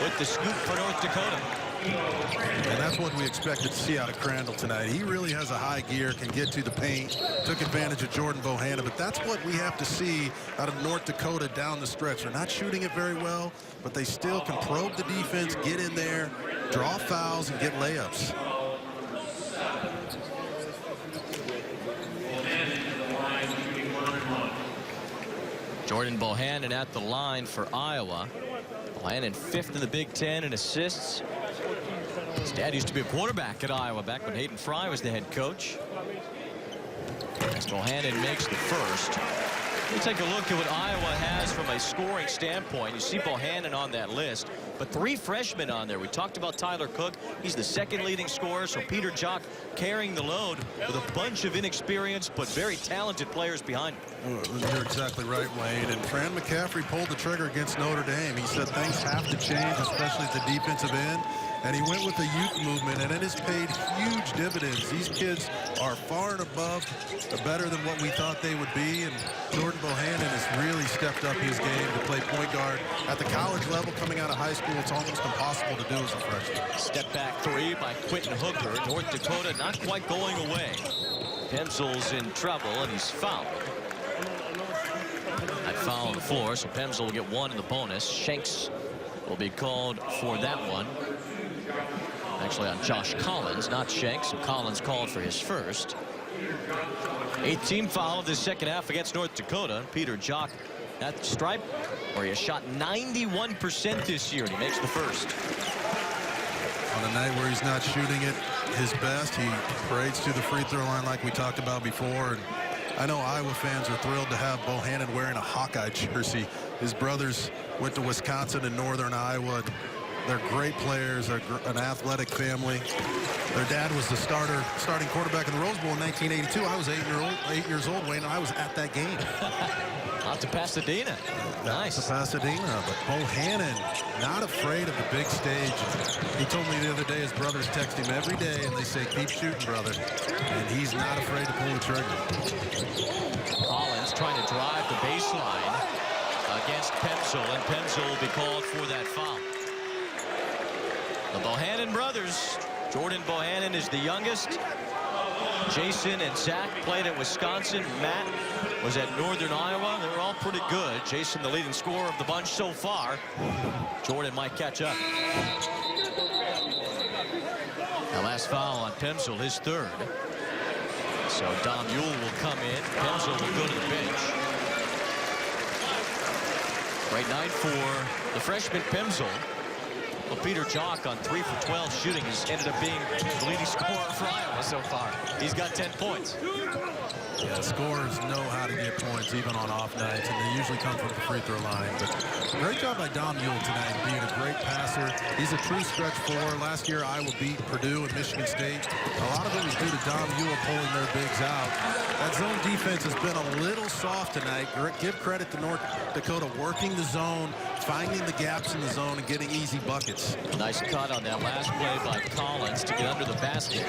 with the scoop for North Dakota. And that's what we expected to see out of Crandall tonight. He really has a high gear, can get to the paint, took advantage of Jordan Bohannon, but that's what we have to see out of North Dakota down the stretch. They're not shooting it very well, but they still can probe the defense, get in there, draw fouls, and get layups. Jordan Bohannon at the line for Iowa. Bohannon 5th in the Big Ten in assists. His dad used to be a quarterback at Iowa back when Hayden Fry was the head coach. As Bohannon makes the first. You take a look at what Iowa has from a scoring standpoint. You see Bohannon on that list, but 3 freshmen on there. We talked about Tyler Cook. He's the 2nd leading scorer, so Peter Jock carrying the load with a bunch of inexperienced but very talented players behind him. You're exactly right, Wayne. And Fran McCaffrey pulled the trigger against Notre Dame. He said things have to change, especially at the defensive end. And he went with the youth movement, and it has paid huge dividends. These kids are far and above better than what we thought they would be. And Jordan Bohannon has really stepped up his game to play point guard. At the college level, coming out of high school, it's almost impossible to do as a freshman. Step back 3 by Quentin Hooker. North Dakota not quite going away. Pemsel's in trouble, and he's fouled. That foul on the floor, so Pemsel will get 1 in the bonus. Shanks will be called for that one. Actually on Josh Collins, not Shanks. So Collins called for his first. 8th foul of the second half against North Dakota. Peter Jock at the stripe, where he has shot 91% this year, and he makes the first. On a night where he's not shooting it his best, he parades to the free throw line like we talked about before. And I know Iowa fans are thrilled to have Bohannon wearing a Hawkeye jersey. His brothers went to Wisconsin and Northern Iowa. They're great players. They're an athletic family. Their dad was the starting quarterback in the Rose Bowl in 1982. I was 8 years old, Wayne, and I was at that game. Out to Pasadena. Nice. To Pasadena. But Bohannon, not afraid of the big stage. He told me the other day his brothers text him every day, and they say, keep shooting, brother. And he's not afraid to pull the trigger. Collins trying to drive the baseline against Pemsel, and Pemsel will be called for that foul. The Bohannon brothers. Jordan Bohannon is the youngest. Jason and Zach played at Wisconsin. Matt was at Northern Iowa. They were all pretty good. Jason, the leading scorer of the bunch so far. Jordan might catch up. The last foul on Pemsel, his 3rd. So Dom Ewell will come in. Pemsel will go to the bench. Great night for the freshman Pemsel. Well, Peter Jock on 3 for 12 shooting has ended up being the leading scorer for Iowa so far. He's got 10 points. Yeah, scorers know how to get points even on off nights, and they usually come from the free throw line. But great job by Dom Ewell tonight, being a great passer. He's a true stretch 4. Last year, Iowa beat Purdue and Michigan State. A lot of it was due to Dom Ewell pulling their bigs out. That zone defense has been a little soft tonight. Give credit to North Dakota working the zone, finding the gaps in the zone, and getting easy buckets. Nice cut on that last play by Collins to get under the basket.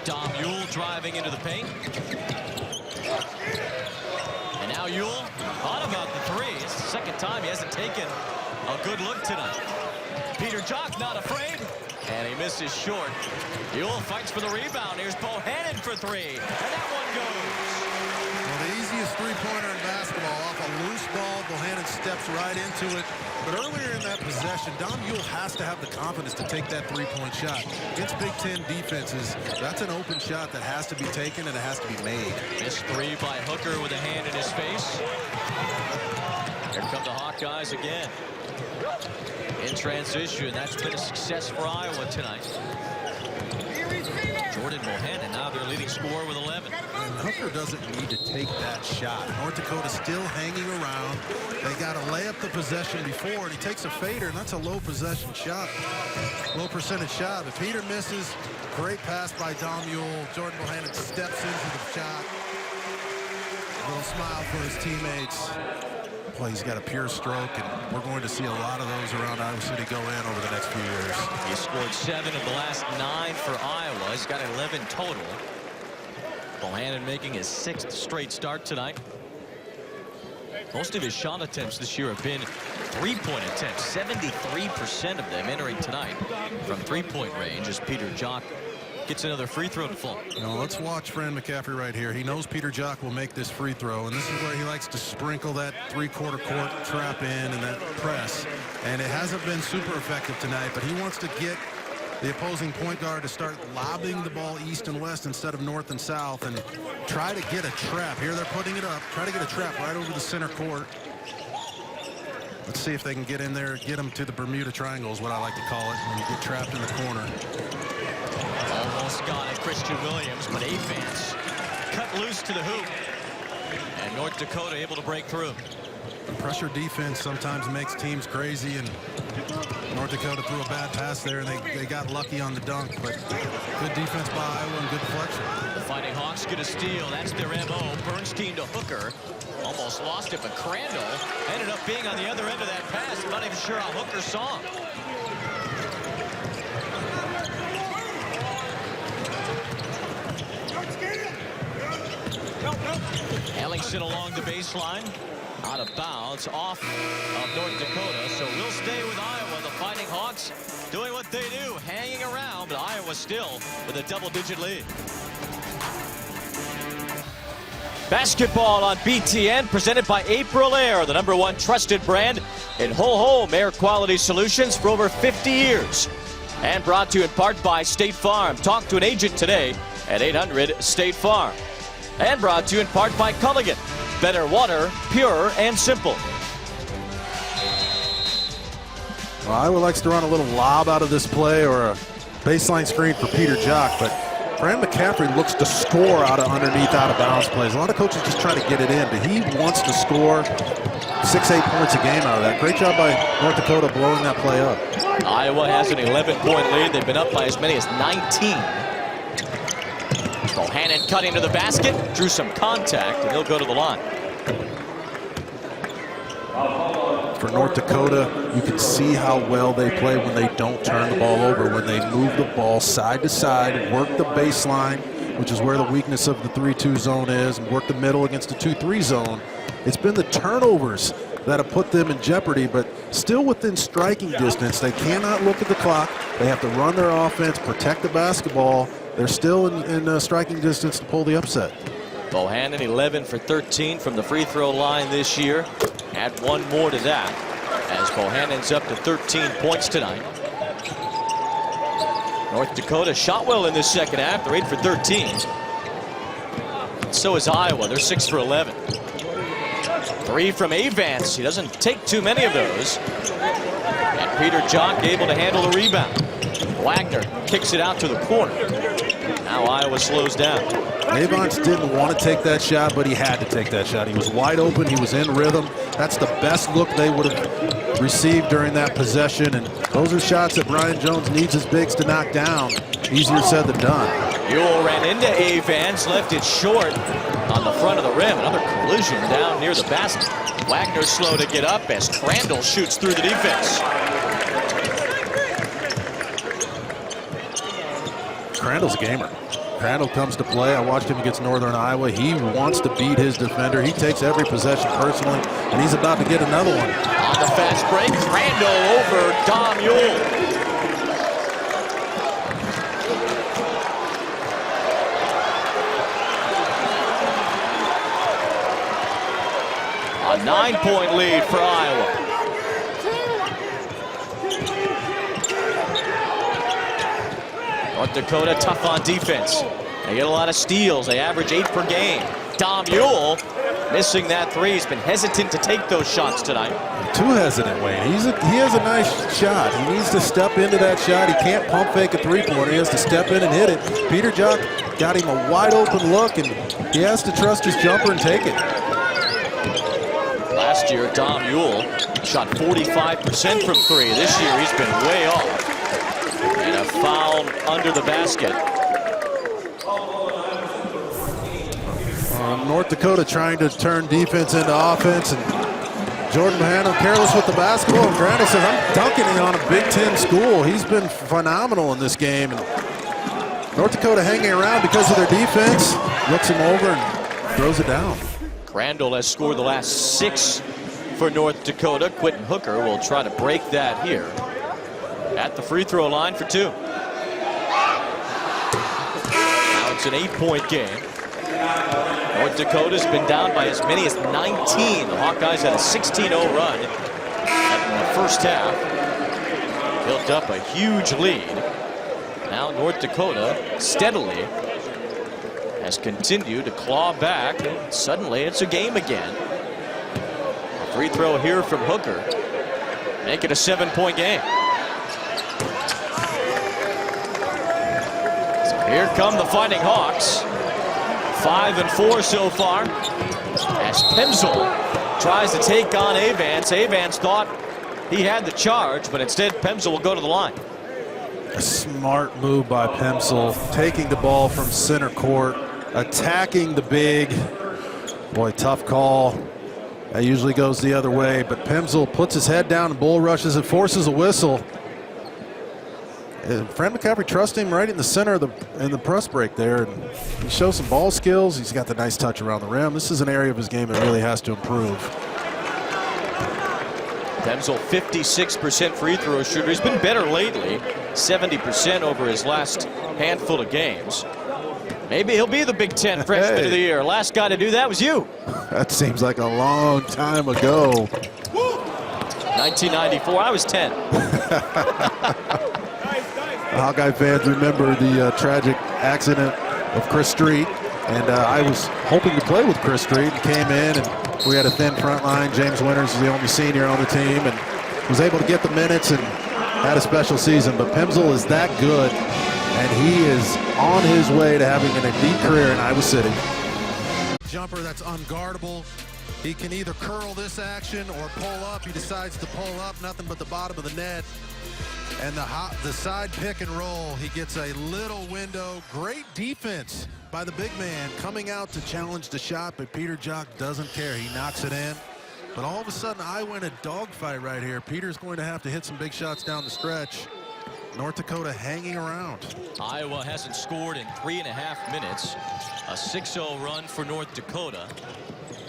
Dom Ewell driving into the paint. And now Ewell thought about the 3. It's the 2nd time he hasn't taken a good look tonight. Peter Jock not afraid. And he misses short. Ewell fights for the rebound. Here's Bohannon for 3. And that one goes. Well, the easiest three-pointer in basketball. Off a loose ball, Bohannon steps right into it. But earlier in that possession, Dom Ewell has to have the confidence to take that three-point shot. Against Big Ten defenses, that's an open shot that has to be taken and it has to be made. Missed 3 by Hooker with a hand in his face. Here come the Hawkeyes again. In transition, that's been a success for Iowa tonight. Jordan Bohannon, now their leading scorer with 11. And Hooker doesn't need to take that shot. North Dakota still hanging around. They got to lay up the possession before, and he takes a fader, and that's a low possession shot. Low percentage shot. If Peter misses, great pass by Dom Ewell. Jordan Bohannon steps into the shot. A little smile for his teammates. Boy, he's got a pure stroke, and we're going to see a lot of those around Iowa City go in over the next few years. He scored 7 of the last 9 for Iowa. He's got 11 total. Bohannon making his 6th straight start tonight. Most of his shot attempts this year have been three-point attempts. 73% of them entering tonight from three-point range as Peter Jock gets another free throw to fall. Now let's watch Fran McCaffrey right here. He knows Peter Jock will make this free throw, and this is where he likes to sprinkle that three-quarter court trap in and that press. And it hasn't been super effective tonight, but he wants to get the opposing point guard to start lobbing the ball east and west instead of north and south and try to get a trap. Here they're putting it up. Try to get a trap right over the center court. Let's see if they can get in there, get them to the Bermuda Triangle is what I like to call it, when you get trapped in the corner. Almost got it, Christian Williams, but Avance cut loose to the hoop. And North Dakota able to break through. Pressure defense sometimes makes teams crazy, and North Dakota threw a bad pass there, and they got lucky on the dunk, but good defense by Iowa and good deflection. The Fighting Hawks get a steal. That's their MO. Bernstein to Hooker. Almost lost it, but Crandall ended up being on the other end of that pass. I'm not even sure how Hooker saw him. Ellingson along the baseline. Out of bounds, off of North Dakota. So we'll stay with Iowa. The Fighting Hawks doing what they do, hanging around, but Iowa still with a double-digit lead. Basketball on BTN, presented by April Air, the #1 trusted brand in whole home air quality solutions for over 50 years. And brought to you in part by State Farm. Talk to an agent today at 800-STATE-FARM. And brought to you in part by Culligan. Better water, pure and simple. Well, Iowa likes to run a little lob out of this play or a baseline screen for Peter Jock, but Brand McCaffrey looks to score out of underneath out-of-bounds plays. A lot of coaches just try to get it in, but he wants to score 6-8 points a game out of that. Great job by North Dakota blowing that play up. Iowa has an 11-point lead. They've been up by as many as 19. Bohannon cutting to the basket, drew some contact, and he'll go to the line. For North Dakota, you can see how well they play when they don't turn the ball over, when they move the ball side to side, work the baseline, which is where the weakness of the 3-2 zone is, and work the middle against the 2-3 zone. It's been the turnovers that have put them in jeopardy, but still within striking distance. They cannot look at the clock. They have to run their offense, protect the basketball. They're still in striking distance to pull the upset. Bohannon 11 for 13 from the free throw line this year. Add one more to that as Bohannon's up to 13 points tonight. North Dakota shot well in this second half. They're 8 for 13. So is Iowa. They're 6 for 11. 3 from Avance. He doesn't take too many of those. And Peter Jock able to handle the rebound. Wagner kicks it out to the corner. Now Iowa slows down. Avance didn't want to take that shot, but he had to take that shot. He was wide open. He was in rhythm. That's the best look they would have received during that possession. And those are shots that Brian Jones needs his bigs to knock down. Easier said than done. Ewell ran into Avance, left it short on the front of the rim. Another collision down near the basket. Wagner slow to get up as Crandall shoots through the defense. Crandall's a gamer. Crandall comes to play. I watched him against Northern Iowa. He wants to beat his defender. He takes every possession personally, and he's about to get another one. On the fast break, Crandall over Dom Ewell. A 9-point lead for Iowa. North Dakota tough on defense. They get a lot of steals. They average 8 per game. Dom Ewell missing that three. He's been hesitant to take those shots tonight. Too hesitant, Wayne. He has a nice shot. He needs to step into that shot. He can't pump fake a three-pointer. He has to step in and hit it. Peter Jock got him a wide open look, and he has to trust his jumper and take it. Last year, Dom Ewell shot 45% from three. This year, he's been way off. And a foul under the basket. North Dakota trying to turn defense into offense, and Jordan Bohannon careless with the basketball. And Crandall says, I'm dunking it on a Big Ten school. He's been phenomenal in this game. And North Dakota hanging around because of their defense. Looks him over and throws it down. Crandall has scored the last 6 for North Dakota. Quentin Hooker will try to break that here at the free throw line for 2. Now it's an 8-point game. North Dakota's been down by as many as 19. The Hawkeyes had a 16-0 run in the first half. Built up a huge lead. Now North Dakota steadily has continued to claw back. Suddenly it's a game again. A free throw here from Hooker. Make it a 7-point game. So here come the Fighting Hawks. 5-4 so far. As Pemsel tries to take on Avance. Avance thought he had the charge, but instead Pemsel will go to the line. A smart move by Pemsel, taking the ball from center court, attacking the big. Boy, tough call. That usually goes the other way, but Pemsel puts his head down and bull rushes and forces a whistle. And Fran McCaffrey trusts him right in the center of the press break there. And he shows some ball skills. He's got the nice touch around the rim. This is an area of his game that really has to improve. Pemsel, 56% free throw shooter. He's been better lately, 70% over his last handful of games. Maybe he'll be the Big Ten Freshman of the Year. Last guy to do that was you. That seems like a long time ago. 1994, I was 10. Hawkeye fans remember the tragic accident of Chris Street, and I was hoping to play with Chris Street and came in, and we had a thin front line. James Winters is the only senior on the team and was able to get the minutes and had a special season. But Pemsel is that good, and he is on his way to having an elite career in Iowa City. Jumper that's unguardable. He can either curl this action or pull up. He decides to pull up, nothing but the bottom of the net. And the side pick and roll, he gets a little window. Great defense by the big man coming out to challenge the shot, but Peter Jock doesn't care. He knocks it in. But all of a sudden, Iowa in a dogfight right here. Peter's going to have to hit some big shots down the stretch. North Dakota hanging around. Iowa hasn't scored in 3.5 minutes. A 6-0 run for North Dakota.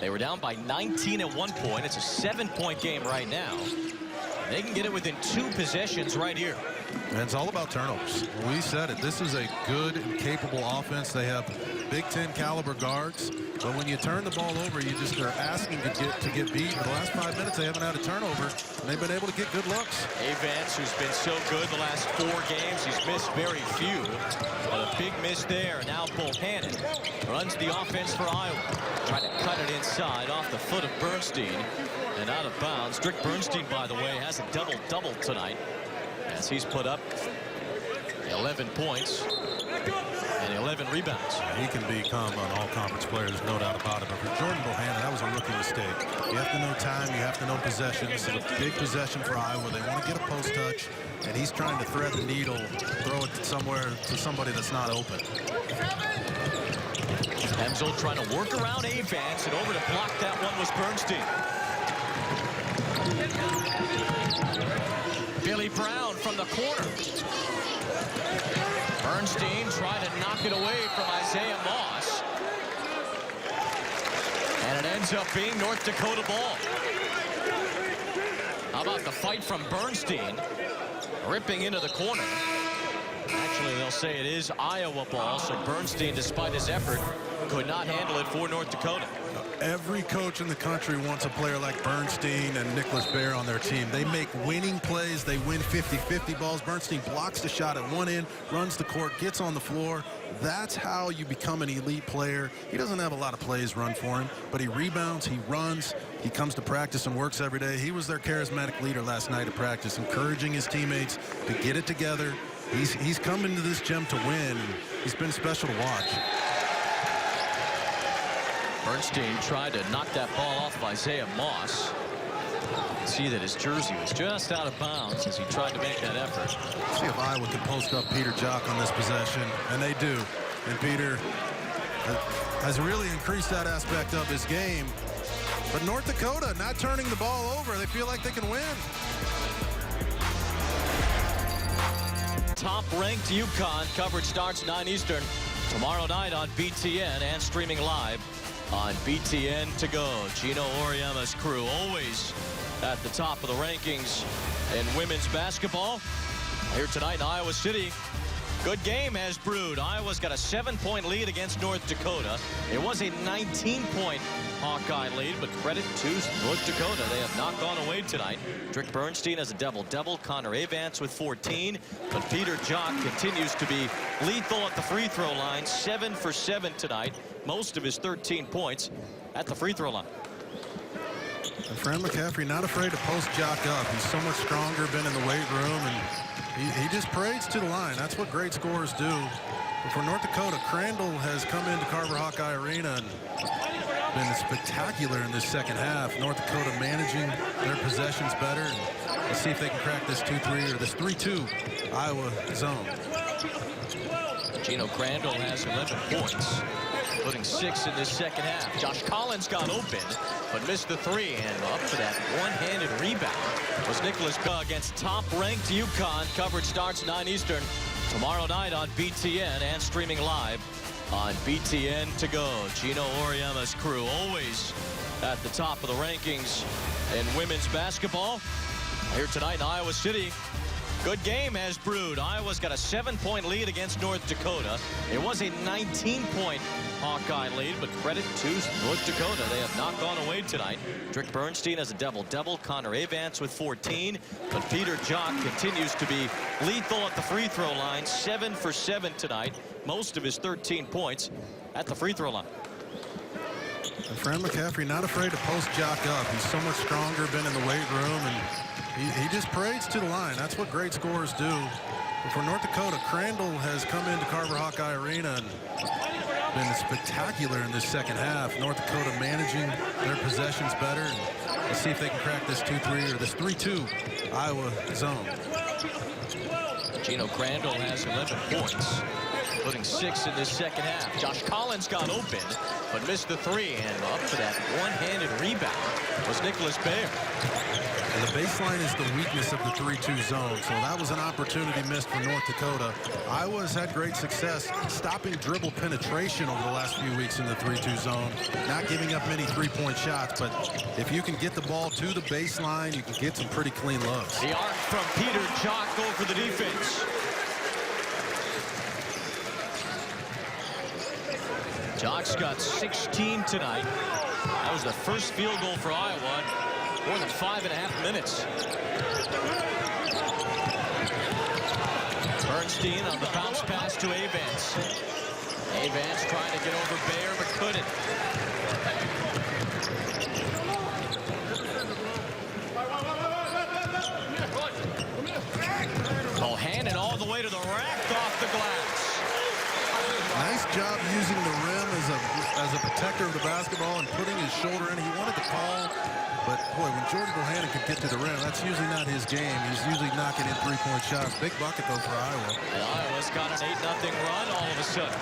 They were down by 19 at one point. It's a 7-point game right now. They can get it within 2 possessions right here. And it's all about turnovers. We said it. This is a good and capable offense. They have Big Ten caliber guards. But when you turn the ball over, you just are asking to get beat. In the last 5 minutes, they haven't had a turnover, and they've been able to get good looks. Avance, who's been so good the last 4 games, he's missed very few. But a big miss there. Now Bohannon runs the offense for Iowa. Trying to cut it inside off the foot of Bernstein. And out of bounds. Rick Bernstein, by the way, has a double-double tonight as he's put up 11 points and 11 rebounds. He can become an all-conference player, there's no doubt about it. But for Jordan Bohannon, that was a rookie mistake. You have to know time, you have to know possession. This is a big possession for Iowa. They want to get a post touch, and he's trying to thread the needle, throw it somewhere to somebody that's not open. Pemsel trying to work around Avance, and over to block that one was Bernstein. Billy Brown from the corner. Bernstein trying to knock it away from Isaiah Moss. And it ends up being North Dakota ball. How about the fight from Bernstein? Ripping into the corner. Actually, they'll say it is Iowa ball, so Bernstein, despite his effort, could not handle it for North Dakota. Every coach in the country wants a player like Bernstein and Nicholas Baer on their team. They make winning plays. They win 50-50 balls. Bernstein blocks the shot at one end, runs the court, gets on the floor. That's how you become an elite player. He doesn't have a lot of plays run for him, but he rebounds, he runs, he comes to practice and works every day. He was their charismatic leader last night at practice, encouraging his teammates to get it together. He's come into this gym to win. He's been special to watch. Bernstein tried to knock that ball off of Isaiah Moss. You can see that his jersey was just out of bounds as he tried to make that effort. See if Iowa can post up Peter Jock on this possession, and they do. And Peter has really increased that aspect of his game. But North Dakota not turning the ball over. They feel like they can win. Top-ranked UConn coverage starts 9 Eastern tomorrow night on BTN and streaming live on BTN to go. Gino Auriemma's crew always at the top of the rankings in women's basketball. Here tonight in Iowa City. Good game has brewed. Iowa's got a 7-point lead against North Dakota. It was a 19-point Hawkeye lead, but credit to North Dakota. They have not gone away tonight. Rick Bernstein has a double-double. Connor Avance with 14. But Peter Jock continues to be lethal at the free throw line. 7 for 7 tonight. Most of his 13 points at the free throw line. And Fran McCaffrey not afraid to post Jock up. He's so much stronger, been in the weight room, and He just parades to the line. That's what great scorers do. But for North Dakota, Crandall has come into Carver Hawkeye Arena and been spectacular in this second half. North Dakota managing their possessions better. And let's see if they can crack this 2-3 or this 3-2 Iowa zone. Gino Crandall has 11 points, putting 6 in this second half. Josh Collins got open, but missed the 3, and up for that one-handed rebound was Nicholas against top-ranked UConn. Coverage starts 9 Eastern tomorrow night on BTN and streaming live on BTN to go. Gino Auriemma's crew always at the top of the rankings in women's basketball. Here tonight in Iowa City. Good game has brewed. Iowa's got a 7-point lead against North Dakota. It was a 19-point Hawkeye lead, but credit to North Dakota. They have not gone away tonight. Drick Bernstein has a double-double. Connor Avance with 14. But Peter Jock continues to be lethal at the free throw line. 7 for 7 tonight. Most of his 13 points at the free throw line. And Fran McCaffrey not afraid to post Jock up. He's so much stronger, been in the weight room, and he just parades to the line. That's what great scorers do. But for North Dakota, Crandall has come into Carver Hawkeye Arena and been spectacular in this second half. North Dakota managing their possessions better. And let's see if they can crack this 2-3 or this 3-2 Iowa zone. Gino Crandall has 11 points, putting 6 in this second half. Josh Collins got open, but missed the 3, and up for that one-handed rebound was Nicholas Baer. And the baseline is the weakness of the 3-2 zone, so that was an opportunity missed for North Dakota. Iowa has had great success stopping dribble penetration over the last few weeks in the 3-2 zone, not giving up many three-point shots, but if you can get the ball to the baseline, you can get some pretty clean looks. The arc from Peter Jock go for the defense. Jock's got 16 tonight. That was the first field goal for Iowa. More than 5.5 minutes. Bernstein on the bounce pass to Avance. Avance trying to get over Baer, but couldn't. Bohannon all the way to the rack, off the glass. Nice job using the rim as a protector of the basketball and putting his shoulder in. He wanted to call, but boy, when Jordan Bohannon could get to the rim, that's usually not his game. He's usually knocking in three-point shots. Big bucket, though, for Iowa. And Iowa's got an 8-0 run all of a sudden.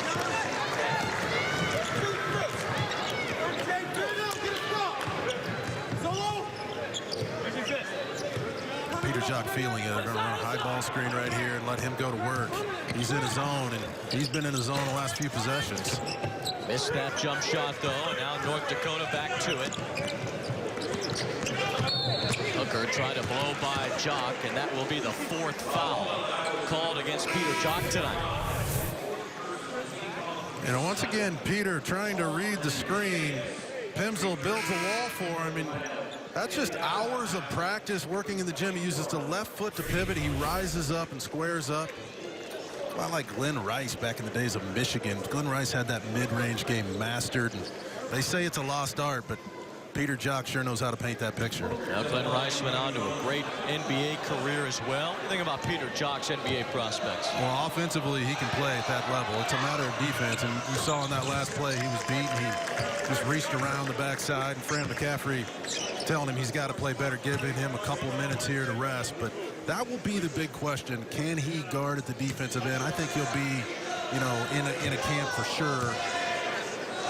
Peter Jock feeling it. They're going to run a high ball screen right here and let him go to work. He's in his zone, and he's been in his zone the last few possessions. Missed that jump shot, though. Now North Dakota back to it. Hooker tried to blow by Jock, and that will be the 4th foul called against Peter Jock tonight. And once again, Peter trying to read the screen. Pemsl builds a wall for him, and that's just hours of practice working in the gym. He uses the left foot to pivot. He rises up and squares up. A lot like Glenn Rice back in the days of Michigan. Glenn Rice had that mid-range game mastered. And they say it's a lost art, but Peter Jock sure knows how to paint that picture. Now Glenn Rice went on to a great NBA career as well. Think about Peter Jock's NBA prospects. Well, offensively, he can play at that level. It's a matter of defense, and you saw in that last play, he was beaten. He just reached around the backside, and Fran McCaffrey telling him he's got to play better, giving him a couple minutes here to rest. But that will be the big question. Can he guard at the defensive end? I think he'll be, you know, in a camp for sure.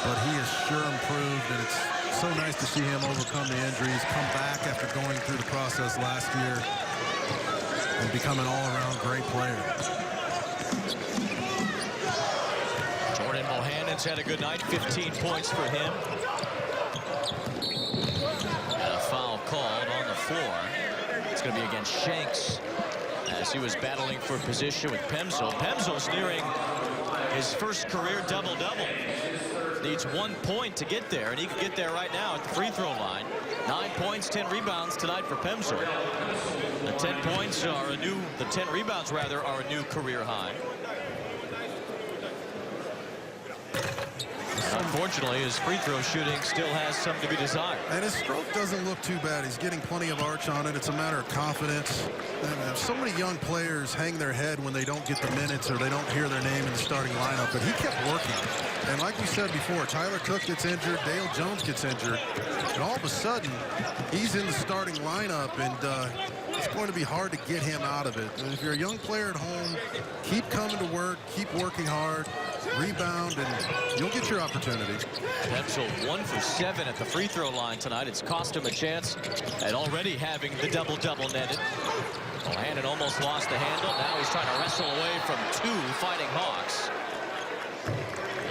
But he has sure improved, and it's so nice to see him overcome the injuries, come back after going through the process last year, and become an all-around great player. Jordan Bohannon's had a good night, 15 points for him. And a foul called on the floor. It's going to be against Shanks as he was battling for position with Pemsl. Pemsl's nearing his first career double-double. Needs 1 point to get there, and he can get there right now at the free throw line. 9 points, 10 rebounds tonight for Pemsl. The 10 points are the 10 rebounds rather are a new career high. Unfortunately, his free throw shooting still has some to be desired. And his stroke doesn't look too bad. He's getting plenty of arch on it. It's a matter of confidence. And so many young players hang their head when they don't get the minutes or they don't hear their name in the starting lineup. But he kept working. And like we said before, Tyler Cook gets injured, Dale Jones gets injured. And all of a sudden, he's in the starting lineup, and it's going to be hard to get him out of it. And if you're a young player at home, keep coming to work, keep working hard, rebound, and you'll get your opportunity. Pemsel 1 for 7 at the free throw line tonight. It's cost him a chance at already having the double-double netted. Bohannon almost lost the handle. Now he's trying to wrestle away from 2 fighting Hawks.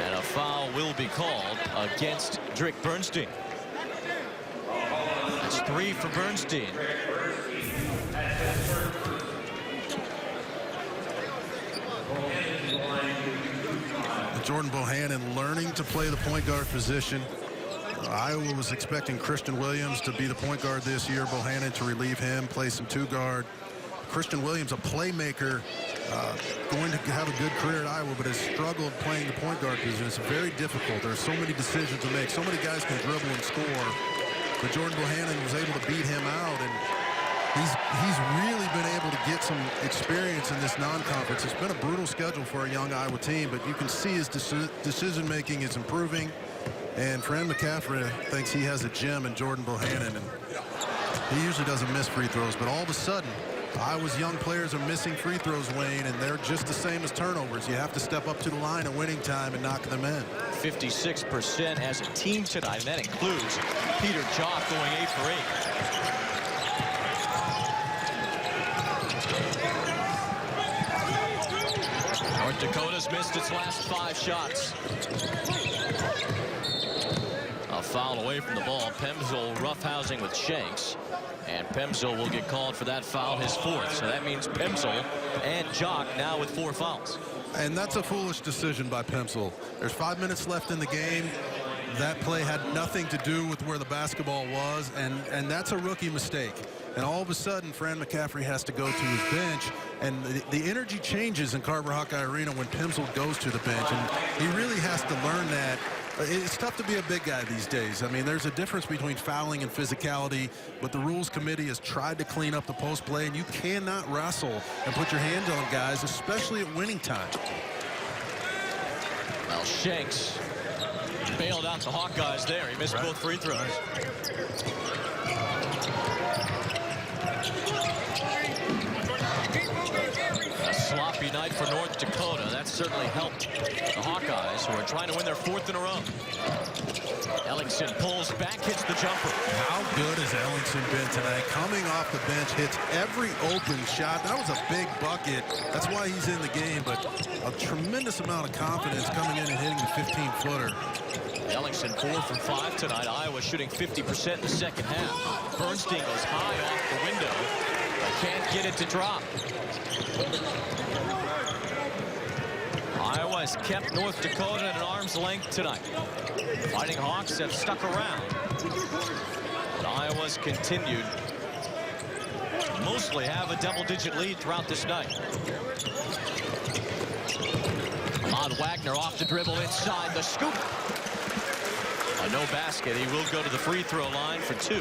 And a foul will be called against Drick Bernstein. That's 3 for Bernstein. Jordan Bohannon learning to play the point guard position. Iowa was expecting Christian Williams to be the point guard this year. Bohannon to relieve him, play some 2-guard. Christian Williams, a playmaker, going to have a good career at Iowa, but has struggled playing the point guard position. It's very difficult. There's so many decisions to make. So many guys can dribble and score, but Jordan Bohannon was able to beat him out, and he's really been able to get some experience in this non-conference. It's been a brutal schedule for a young Iowa team, but you can see his decision-making is improving. And Fran McCaffrey thinks he has a gem in Jordan Bohannon, and he usually doesn't miss free throws, but all of a sudden, Iowa's young players are missing free throws, Wayne, and they're just the same as turnovers. You have to step up to the line at winning time and knock them in. 56% as a team tonight, and that includes Peter Jock going 8 for 8. North Dakota's missed its last 5 shots. A foul away from the ball. Pemsel roughhousing with Shanks. And Pemsel will get called for that foul, his 4th. So that means Pemsel and Jock now with 4 fouls. And that's a foolish decision by Pemsel. There's 5 minutes left in the game. That play had nothing to do with where the basketball was, and that's a rookie mistake. And all of a sudden, Fran McCaffrey has to go to his bench, and the energy changes in Carver Hawkeye Arena when Pemsel goes to the bench, and he really has to learn that. It's tough to be a big guy these days. I mean, there's a difference between fouling and physicality, but the rules committee has tried to clean up the post play, and you cannot wrestle and put your hands on guys, especially at winning time. Well, Shanks bailed out the Hawkeyes there. He missed both free throws. A sloppy night for North Dakota. That certainly helped the Hawkeyes, who are trying to win their 4th in a row. Ellingson pulls back, hits the jumper. How good has Ellingson been tonight? Coming off the bench, hits every open shot. That was a big bucket. That's why he's in the game, but a tremendous amount of confidence coming in and hitting the 15-footer. Ellingson 4 from 5 tonight. Iowa shooting 50% in the second half. Bernstein goes high off the window, but can't get it to drop. Iowa has kept North Dakota at an arm's length tonight. Fighting Hawks have stuck around, but Iowa's continued to mostly have a double-digit lead throughout this night. Ahmad Wagner off the dribble inside the scoop. A no basket. He will go to the free throw line for 2.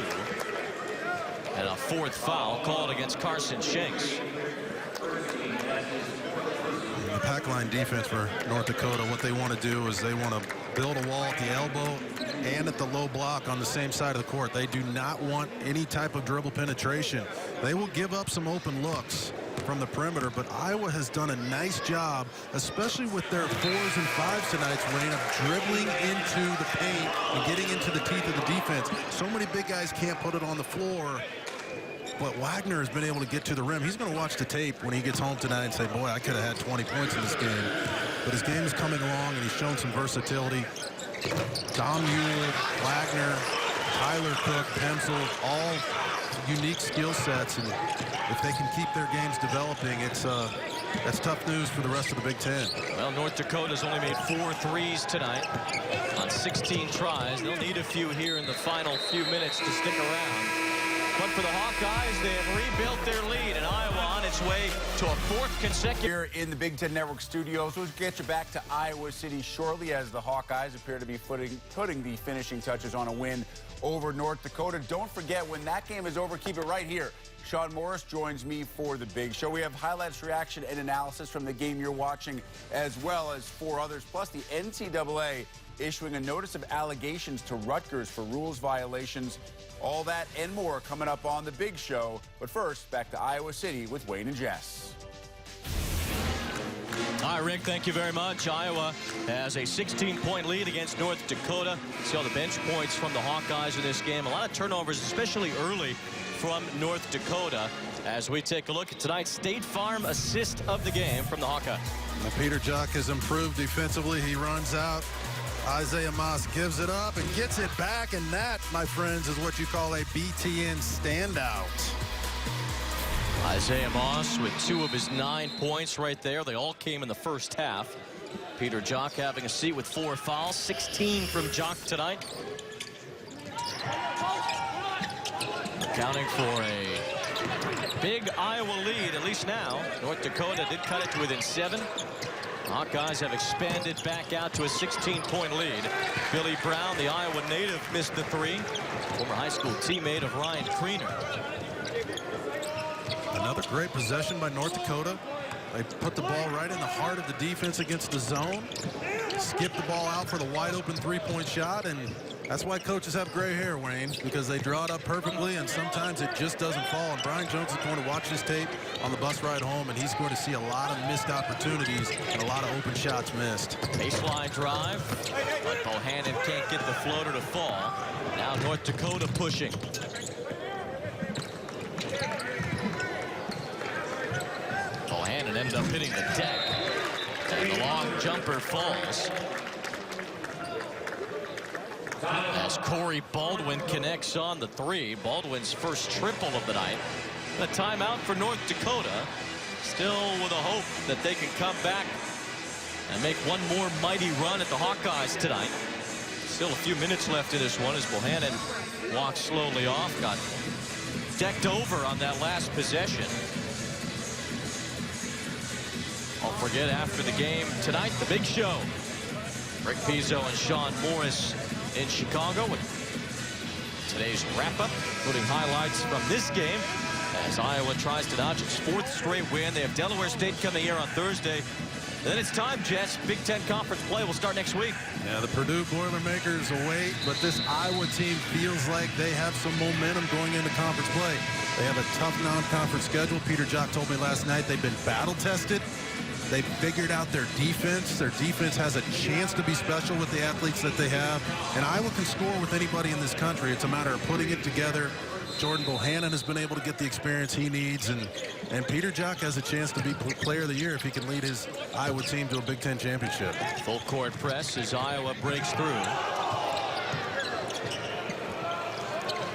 And a 4th foul called against Carson Shanks. The pack line defense for North Dakota, what they want to do is they want to build a wall at the elbow and at the low block on the same side of the court. They do not want any type of dribble penetration. They will give up some open looks from the perimeter, but Iowa has done a nice job, especially with their 4s and 5s tonight, Wayne, of dribbling into the paint and getting into the teeth of the defense. So many big guys can't put it on the floor, but Wagner has been able to get to the rim. He's going to watch the tape when he gets home tonight and say, boy, I could have had 20 points in this game. But his game is coming along, and he's shown some versatility. Dom Ewell, Wagner, Tyler Cook, Pemsel, all unique skill sets, and if they can keep their games developing, that's tough news for the rest of the Big Ten. Well, North Dakota's only made 4 threes tonight on 16 tries. They'll need a few here in the final few minutes to stick around. But for the Hawkeyes, they have rebuilt their lead, and Iowa on its its way to a fourth consecutive. Here in the Big Ten Network studios, we'll get you back to Iowa City shortly as the Hawkeyes appear to be putting the finishing touches on a win over North Dakota. Don't forget, when that game is over, keep it right here. Sean Morris joins me for the Big Show. We have highlights, reaction, and analysis from the game you're watching, as well as 4 others, plus the NCAA issuing a notice of allegations to Rutgers for rules violations. All that and more coming up on the Big Show. But first, back to Iowa City with Wayne and Jess. All right, Rick, thank you very much. Iowa has a 16-point lead against North Dakota. See all the bench points from the Hawkeyes in this game. A lot of turnovers, especially early from North Dakota. As we take a look at tonight's State Farm assist of the game from the Hawkeyes. Now, Peter Jok has improved defensively. He runs out. Isaiah Moss gives it up and gets it back, and that, my friends, is what you call a BTN standout. Isaiah Moss with 2 of his 9 points right there. They all came in the first half. Peter Jok having a seat with 4 fouls, 16 from Jok tonight. Accounting for a big Iowa lead, at least now. North Dakota did cut it to within 7. Hawkeyes have expanded back out to a 16-point lead. Billy Brown, the Iowa native, missed the 3. Former high school teammate of Ryan Kriener. Another great possession by North Dakota. They put the ball right in the heart of the defense against the zone. Skipped the ball out for the wide-open 3-point shot, and that's why coaches have gray hair, Wayne, because they draw it up perfectly, and sometimes it just doesn't fall. And Brian Jones is going to watch this tape on the bus ride home, and he's going to see a lot of missed opportunities and a lot of open shots missed. Baseline drive, but Bohannon can't get the floater to fall. Now North Dakota pushing. Bohannon ended up hitting the deck, and the long jumper falls. As Corey Baldwin connects on the 3. Baldwin's first triple of the night. A timeout for North Dakota. Still with a hope that they can come back and make one more mighty run at the Hawkeyes tonight. Still a few minutes left in this one as Bohannon walks slowly off. Got decked over on that last possession. Don't forget, after the game tonight, the Big Show. Rick Pizzo and Sean Morris in Chicago with today's wrap-up, including highlights from this game as Iowa tries to notch its 4th straight win. They have Delaware State coming here on Thursday. Then it's time, Jess. Big Ten Conference play will start next week. Yeah, the Purdue Boilermakers await, but this Iowa team feels like they have some momentum going into conference play. They have a tough non-conference schedule. Peter Jok told me last night they've been battle-tested. They figured out their defense. Their defense has a chance to be special with the athletes that they have. And Iowa can score with anybody in this country. It's a matter of putting it together. Jordan Bohannon has been able to get the experience he needs. And Peter Jok has a chance to be player of the year if he can lead his Iowa team to a Big Ten championship. Full court press as Iowa breaks through.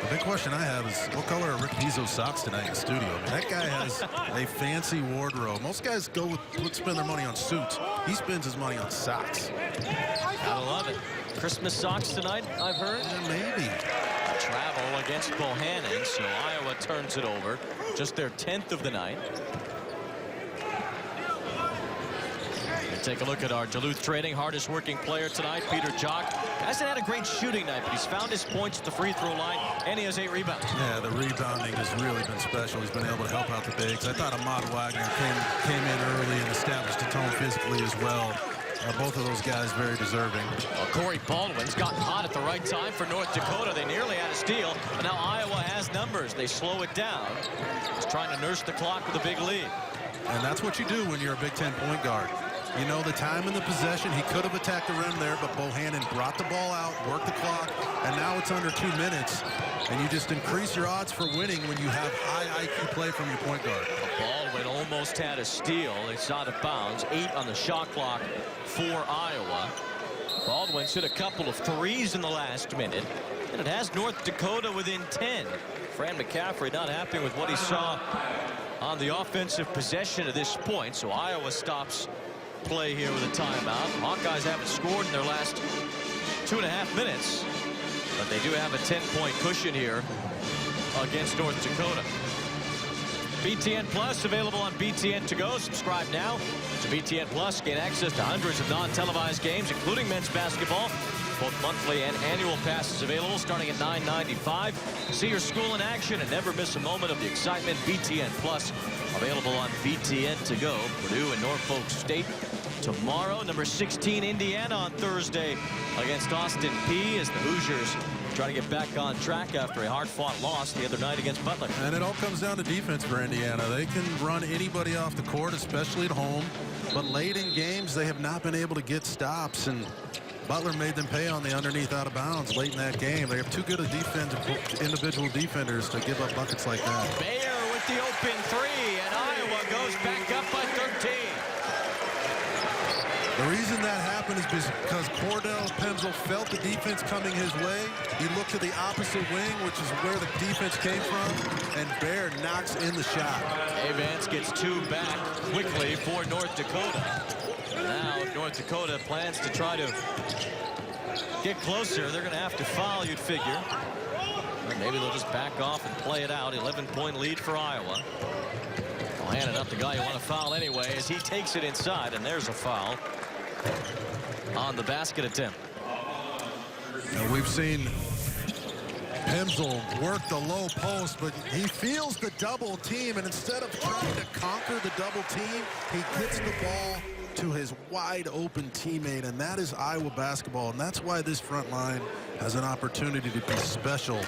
The big question I have is, what color are Rick Pizzo's socks tonight in the studio? I mean, that guy has a fancy wardrobe. Most guys spend their money on suits. He spends his money on socks. Gotta love it. Christmas socks tonight, I've heard. Yeah, maybe. Travel against Bohannon, so Iowa turns it over. Just their 10th of the night. Take a look at our Duluth Trading hardest working player tonight, Peter Jok. Hasn't had a great shooting night, but he's found his points at the free throw line, and he has 8 rebounds. Yeah, the rebounding has really been special. He's been able to help out the bigs. I thought Ahmad Wagner came in early and established a tone physically as well. Both of those guys very deserving. Well, Corey Baldwin's gotten hot at the right time for North Dakota. They nearly had a steal, but now Iowa has numbers. They slow it down. He's trying to nurse the clock with a big lead. And that's what you do when you're a Big Ten point guard. You know, the time in the possession, he could have attacked the rim there, but Bohannon brought the ball out, worked the clock, and now it's under 2 minutes. And you just increase your odds for winning when you have high IQ play from your point guard. Baldwin almost had a steal. It's out of bounds. 8 on the shot clock for Iowa. Baldwin's hit a couple of threes in the last minute, and it has North Dakota within 10. Fran McCaffrey not happy with what he saw on the offensive possession at this point, so Iowa stops play here with a timeout. Hawkeyes haven't scored in their last 2.5 minutes, but they do have a 10-point cushion here against North Dakota. BTN Plus available on BTN To Go. Subscribe now to BTN Plus. Gain access to hundreds of non-televised games, including men's basketball. Both monthly and annual passes available starting at $9.95. See your school in action and never miss a moment of the excitement. BTN Plus available on BTN To Go. Purdue and Norfolk State tomorrow. Number 16 Indiana on Thursday against Austin Peay as the Hoosiers try to get back on track after a hard-fought loss the other night against Butler. And it all comes down to defense for Indiana. They can run anybody off the court, especially at home. But late in games, they have not been able to get stops. And Butler made them pay on the underneath out of bounds late in that game. They have too good a individual defenders to give up buckets like that. Bayer with the open three, and Iowa goes back up by 13. The reason that happened is because Cordell Pemsl felt the defense coming his way. He looked to the opposite wing, which is where the defense came from, and Bayer knocks in the shot. Vance gets two back quickly for North Dakota. Now North Dakota plans to try to get closer. They're going to have to foul, you'd figure. Or maybe they'll just back off and play it out. 11-point lead for Iowa. I'll hand it up to the guy you want to foul anyway as he takes it inside, and there's a foul on the basket attempt. Now we've seen Pemsl work the low post, but he feels the double team, and instead of trying to conquer the double team, he gets the ball to his wide open teammate, and that is Iowa basketball, and that's why this front line has an opportunity to be special.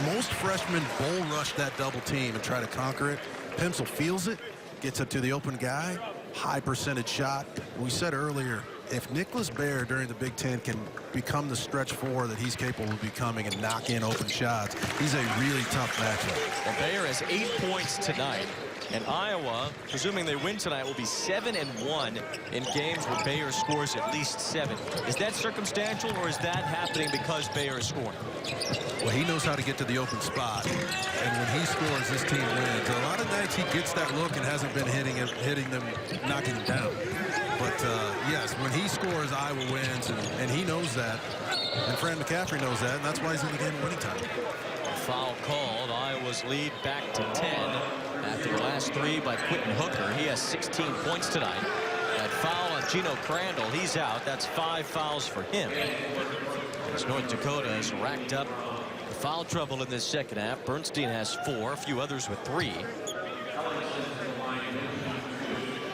Most freshmen bull rush that double team and try to conquer it. Pemsl feels it, gets up to the open guy, high percentage shot. We said earlier, if Nicholas Bayer during the Big Ten can become the stretch four that he's capable of becoming and knock in open shots, he's a really tough matchup. Well, Bayer has 8 points tonight. And Iowa, presuming they win tonight, will be 7-1 in games where Bayer scores at least 7. Is that circumstantial, or is that happening because Bayer is scoring? Well, he knows how to get to the open spot, and when he scores, this team wins. A lot of nights he gets that look and hasn't been hitting them, knocking them down. But yes, when he scores, Iowa wins, and he knows that. And Fran McCaffrey knows that, and that's why he's in the game winning time. Foul called. Iowa's lead back to 10 after the last 3 by Quentin Hooker. He has 16 points tonight. That foul on Gino Crandall, he's out. That's 5 fouls for him. As North Dakota has racked up foul trouble in this second half. Bernstein has 4, a few others with 3.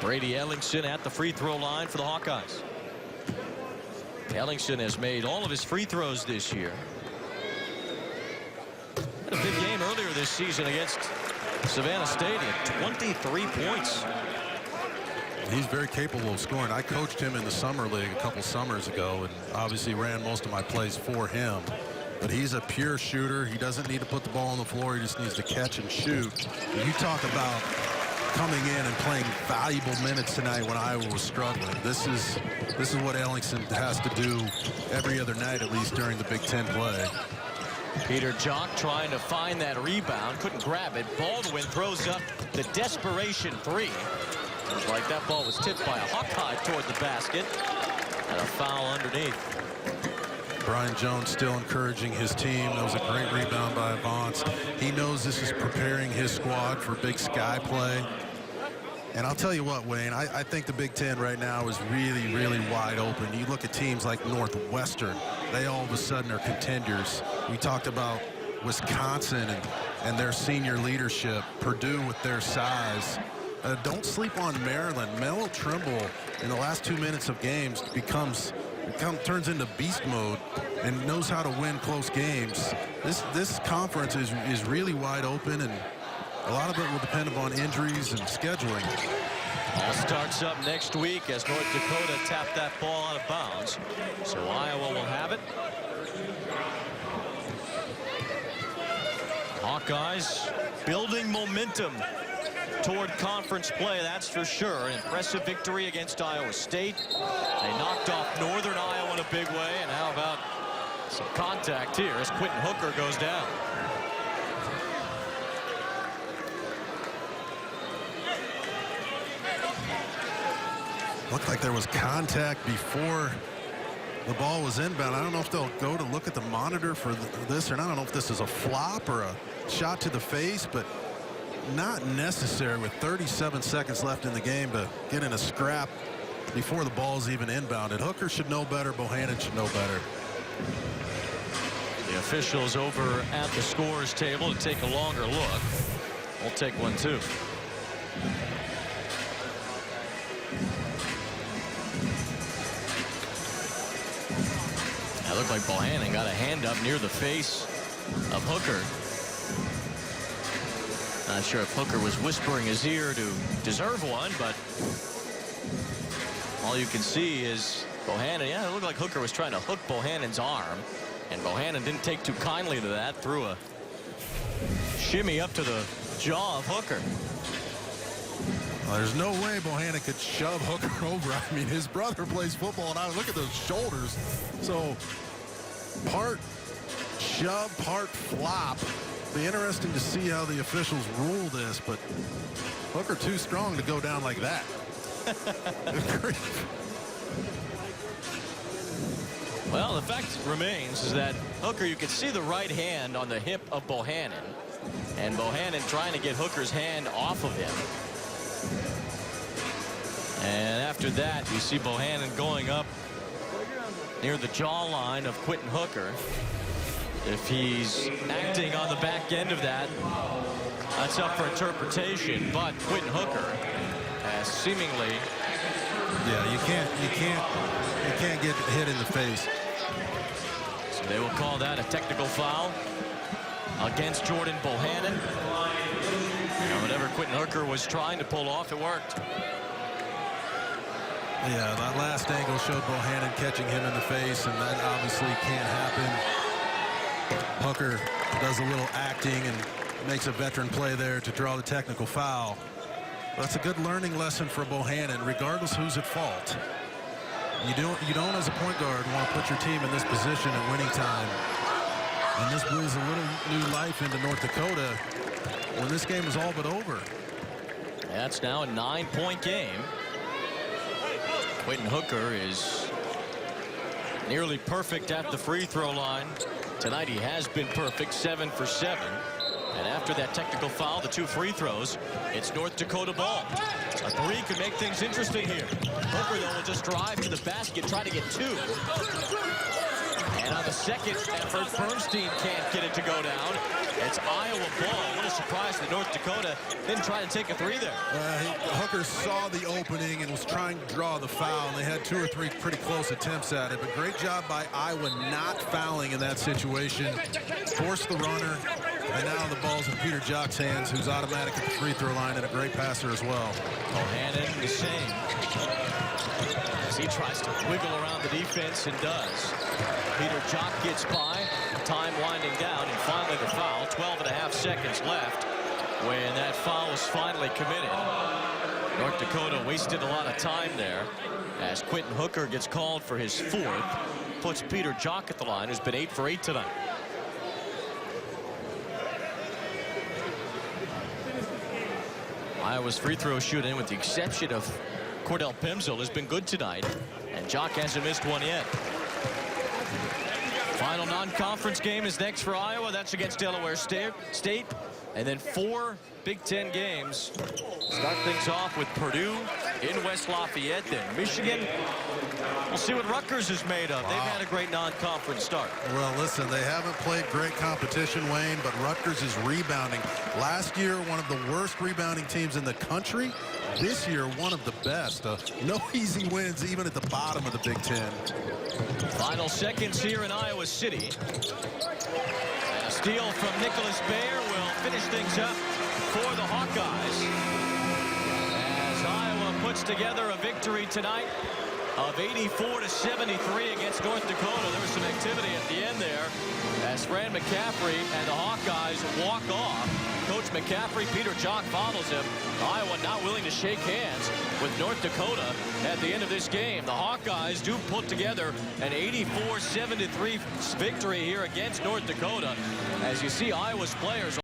Brady Ellingson at the free throw line for the Hawkeyes. Ellingson has made all of his free throws this year. Had a big game earlier this season against Savannah State. He had 23 points. He's very capable of scoring. I coached him in the summer league a couple summers ago, and obviously ran most of my plays for him. But he's a pure shooter. He doesn't need to put the ball on the floor. He just needs to catch and shoot. And you talk about coming in and playing valuable minutes tonight when Iowa was struggling. This is what Ellingson has to do every other night, at least during the Big Ten play. Peter Jock trying to find that rebound, couldn't grab it. Baldwin throws up the desperation 3. Looks like that ball was tipped by a Hawkeye toward the basket, and a foul underneath. Brian Jones still encouraging his team. That was a great rebound by Avance. He knows this is preparing his squad for Big Sky play. And I'll tell you what, Wayne, I think the Big Ten right now is really, really wide open. You look at teams like Northwestern, they all of a sudden are contenders. We talked about Wisconsin and their senior leadership, Purdue with their size. Don't sleep on Maryland. Melo Trimble in the last 2 minutes of games turns into beast mode and knows how to win close games. This conference is really wide open, and a lot of it will depend upon injuries and scheduling. All starts up next week as North Dakota tapped that ball out of bounds. So Iowa will have it. Hawkeyes building momentum toward conference play, that's for sure. An impressive victory against Iowa State. They knocked off Northern Iowa in a big way. And how about some contact here as Quentin Hooker goes down. Looked like there was contact before the ball was inbound. I don't know if they'll go to look at the monitor for this or not. I don't know if this is a flop or a shot to the face, but not necessary with 37 seconds left in the game to get in a scrap before the ball's even inbounded. Hooker should know better. Bohannon should know better. The officials over at the scores table to take a longer look. We'll take one too. It looked like Bohannon got a hand up near the face of Hooker. Not sure if Hooker was whispering his ear to deserve one, but all you can see is Bohannon. Yeah, it looked like Hooker was trying to hook Bohannon's arm, and Bohannon didn't take too kindly to that. Threw a shimmy up to the jaw of Hooker. Well, there's no way Bohannon could shove Hooker over. I mean, his brother plays football, and I look at those shoulders. So part shove, part flop. Be interesting to see how the officials rule this, but Hooker too strong to go down like that. Well, the fact remains is that Hooker, you could see the right hand on the hip of Bohannon, and Bohannon trying to get Hooker's hand off of him. And after that, you see Bohannon going up near the jawline of Quentin Hooker. If he's acting on the back end of that, that's up for interpretation. But Quentin Hooker has seemingly, yeah, you can't get hit in the face. So they will call that a technical foul against Jordan Bohannon. Now, whatever Quentin Hooker was trying to pull off, it worked. Yeah, that last angle showed Bohannon catching him in the face, and that obviously can't happen. Hooker does a little acting and makes a veteran play there to draw the technical foul. That's a good learning lesson for Bohannon, regardless who's at fault. You don't as a point guard want to put your team in this position at winning time. And this breathes a little new life into North Dakota when this game is all but over. That's now a 9-point game. Quentin Hooker is nearly perfect at the free throw line. Tonight he has been perfect, 7 for 7. And after that technical foul, the 2 free throws, it's North Dakota ball. A 3 could make things interesting here. Hooker, though, will just drive to the basket, try to get 2. And on the second effort, Bernstein can't get it to go down. It's Iowa ball. What a surprise that North Dakota didn't try to take a 3 there. Hooker saw the opening and was trying to draw the foul, and they had 2 or 3 pretty close attempts at it. But great job by Iowa not fouling in that situation. Forced the runner, and now the ball's in Peter Jock's hands, who's automatic at the free throw line and a great passer as well. Bohannon the same. As he tries to wiggle around the defense and does. Peter Jock gets by. Time winding down, and finally the foul. 12.5 seconds left when that foul was finally committed. North Dakota wasted a lot of time there as Quentin Hooker gets called for his 4th. Puts Peter Jock at the line, who's been 8 for 8 tonight. Iowa's free throw shooting, with the exception of Cordell Pimsel, has been good tonight, and Jock hasn't missed one yet. Final non-conference game is next for Iowa. That's against Delaware State. And then 4 Big Ten games. Start things off with Purdue in West Lafayette, then Michigan. We'll see what Rutgers is made of. Wow. They've had a great non-conference start. Well, listen, they haven't played great competition, Wayne, but Rutgers is rebounding. Last year, one of the worst rebounding teams in the country. This year, one of the best. No easy wins, even at the bottom of the Big Ten. Final seconds here in Iowa City. And a steal from Nicholas Bayer will finish things up for the Hawkeyes. As Iowa puts together a victory tonight of 84-73 against North Dakota. There was some activity at the end there as Fran McCaffrey and the Hawkeyes walk off. Coach McCaffrey, Peter Jock follows him. Iowa not willing to shake hands with North Dakota at the end of this game. The Hawkeyes do put together an 84-73 victory here against North Dakota. As you see, Iowa's players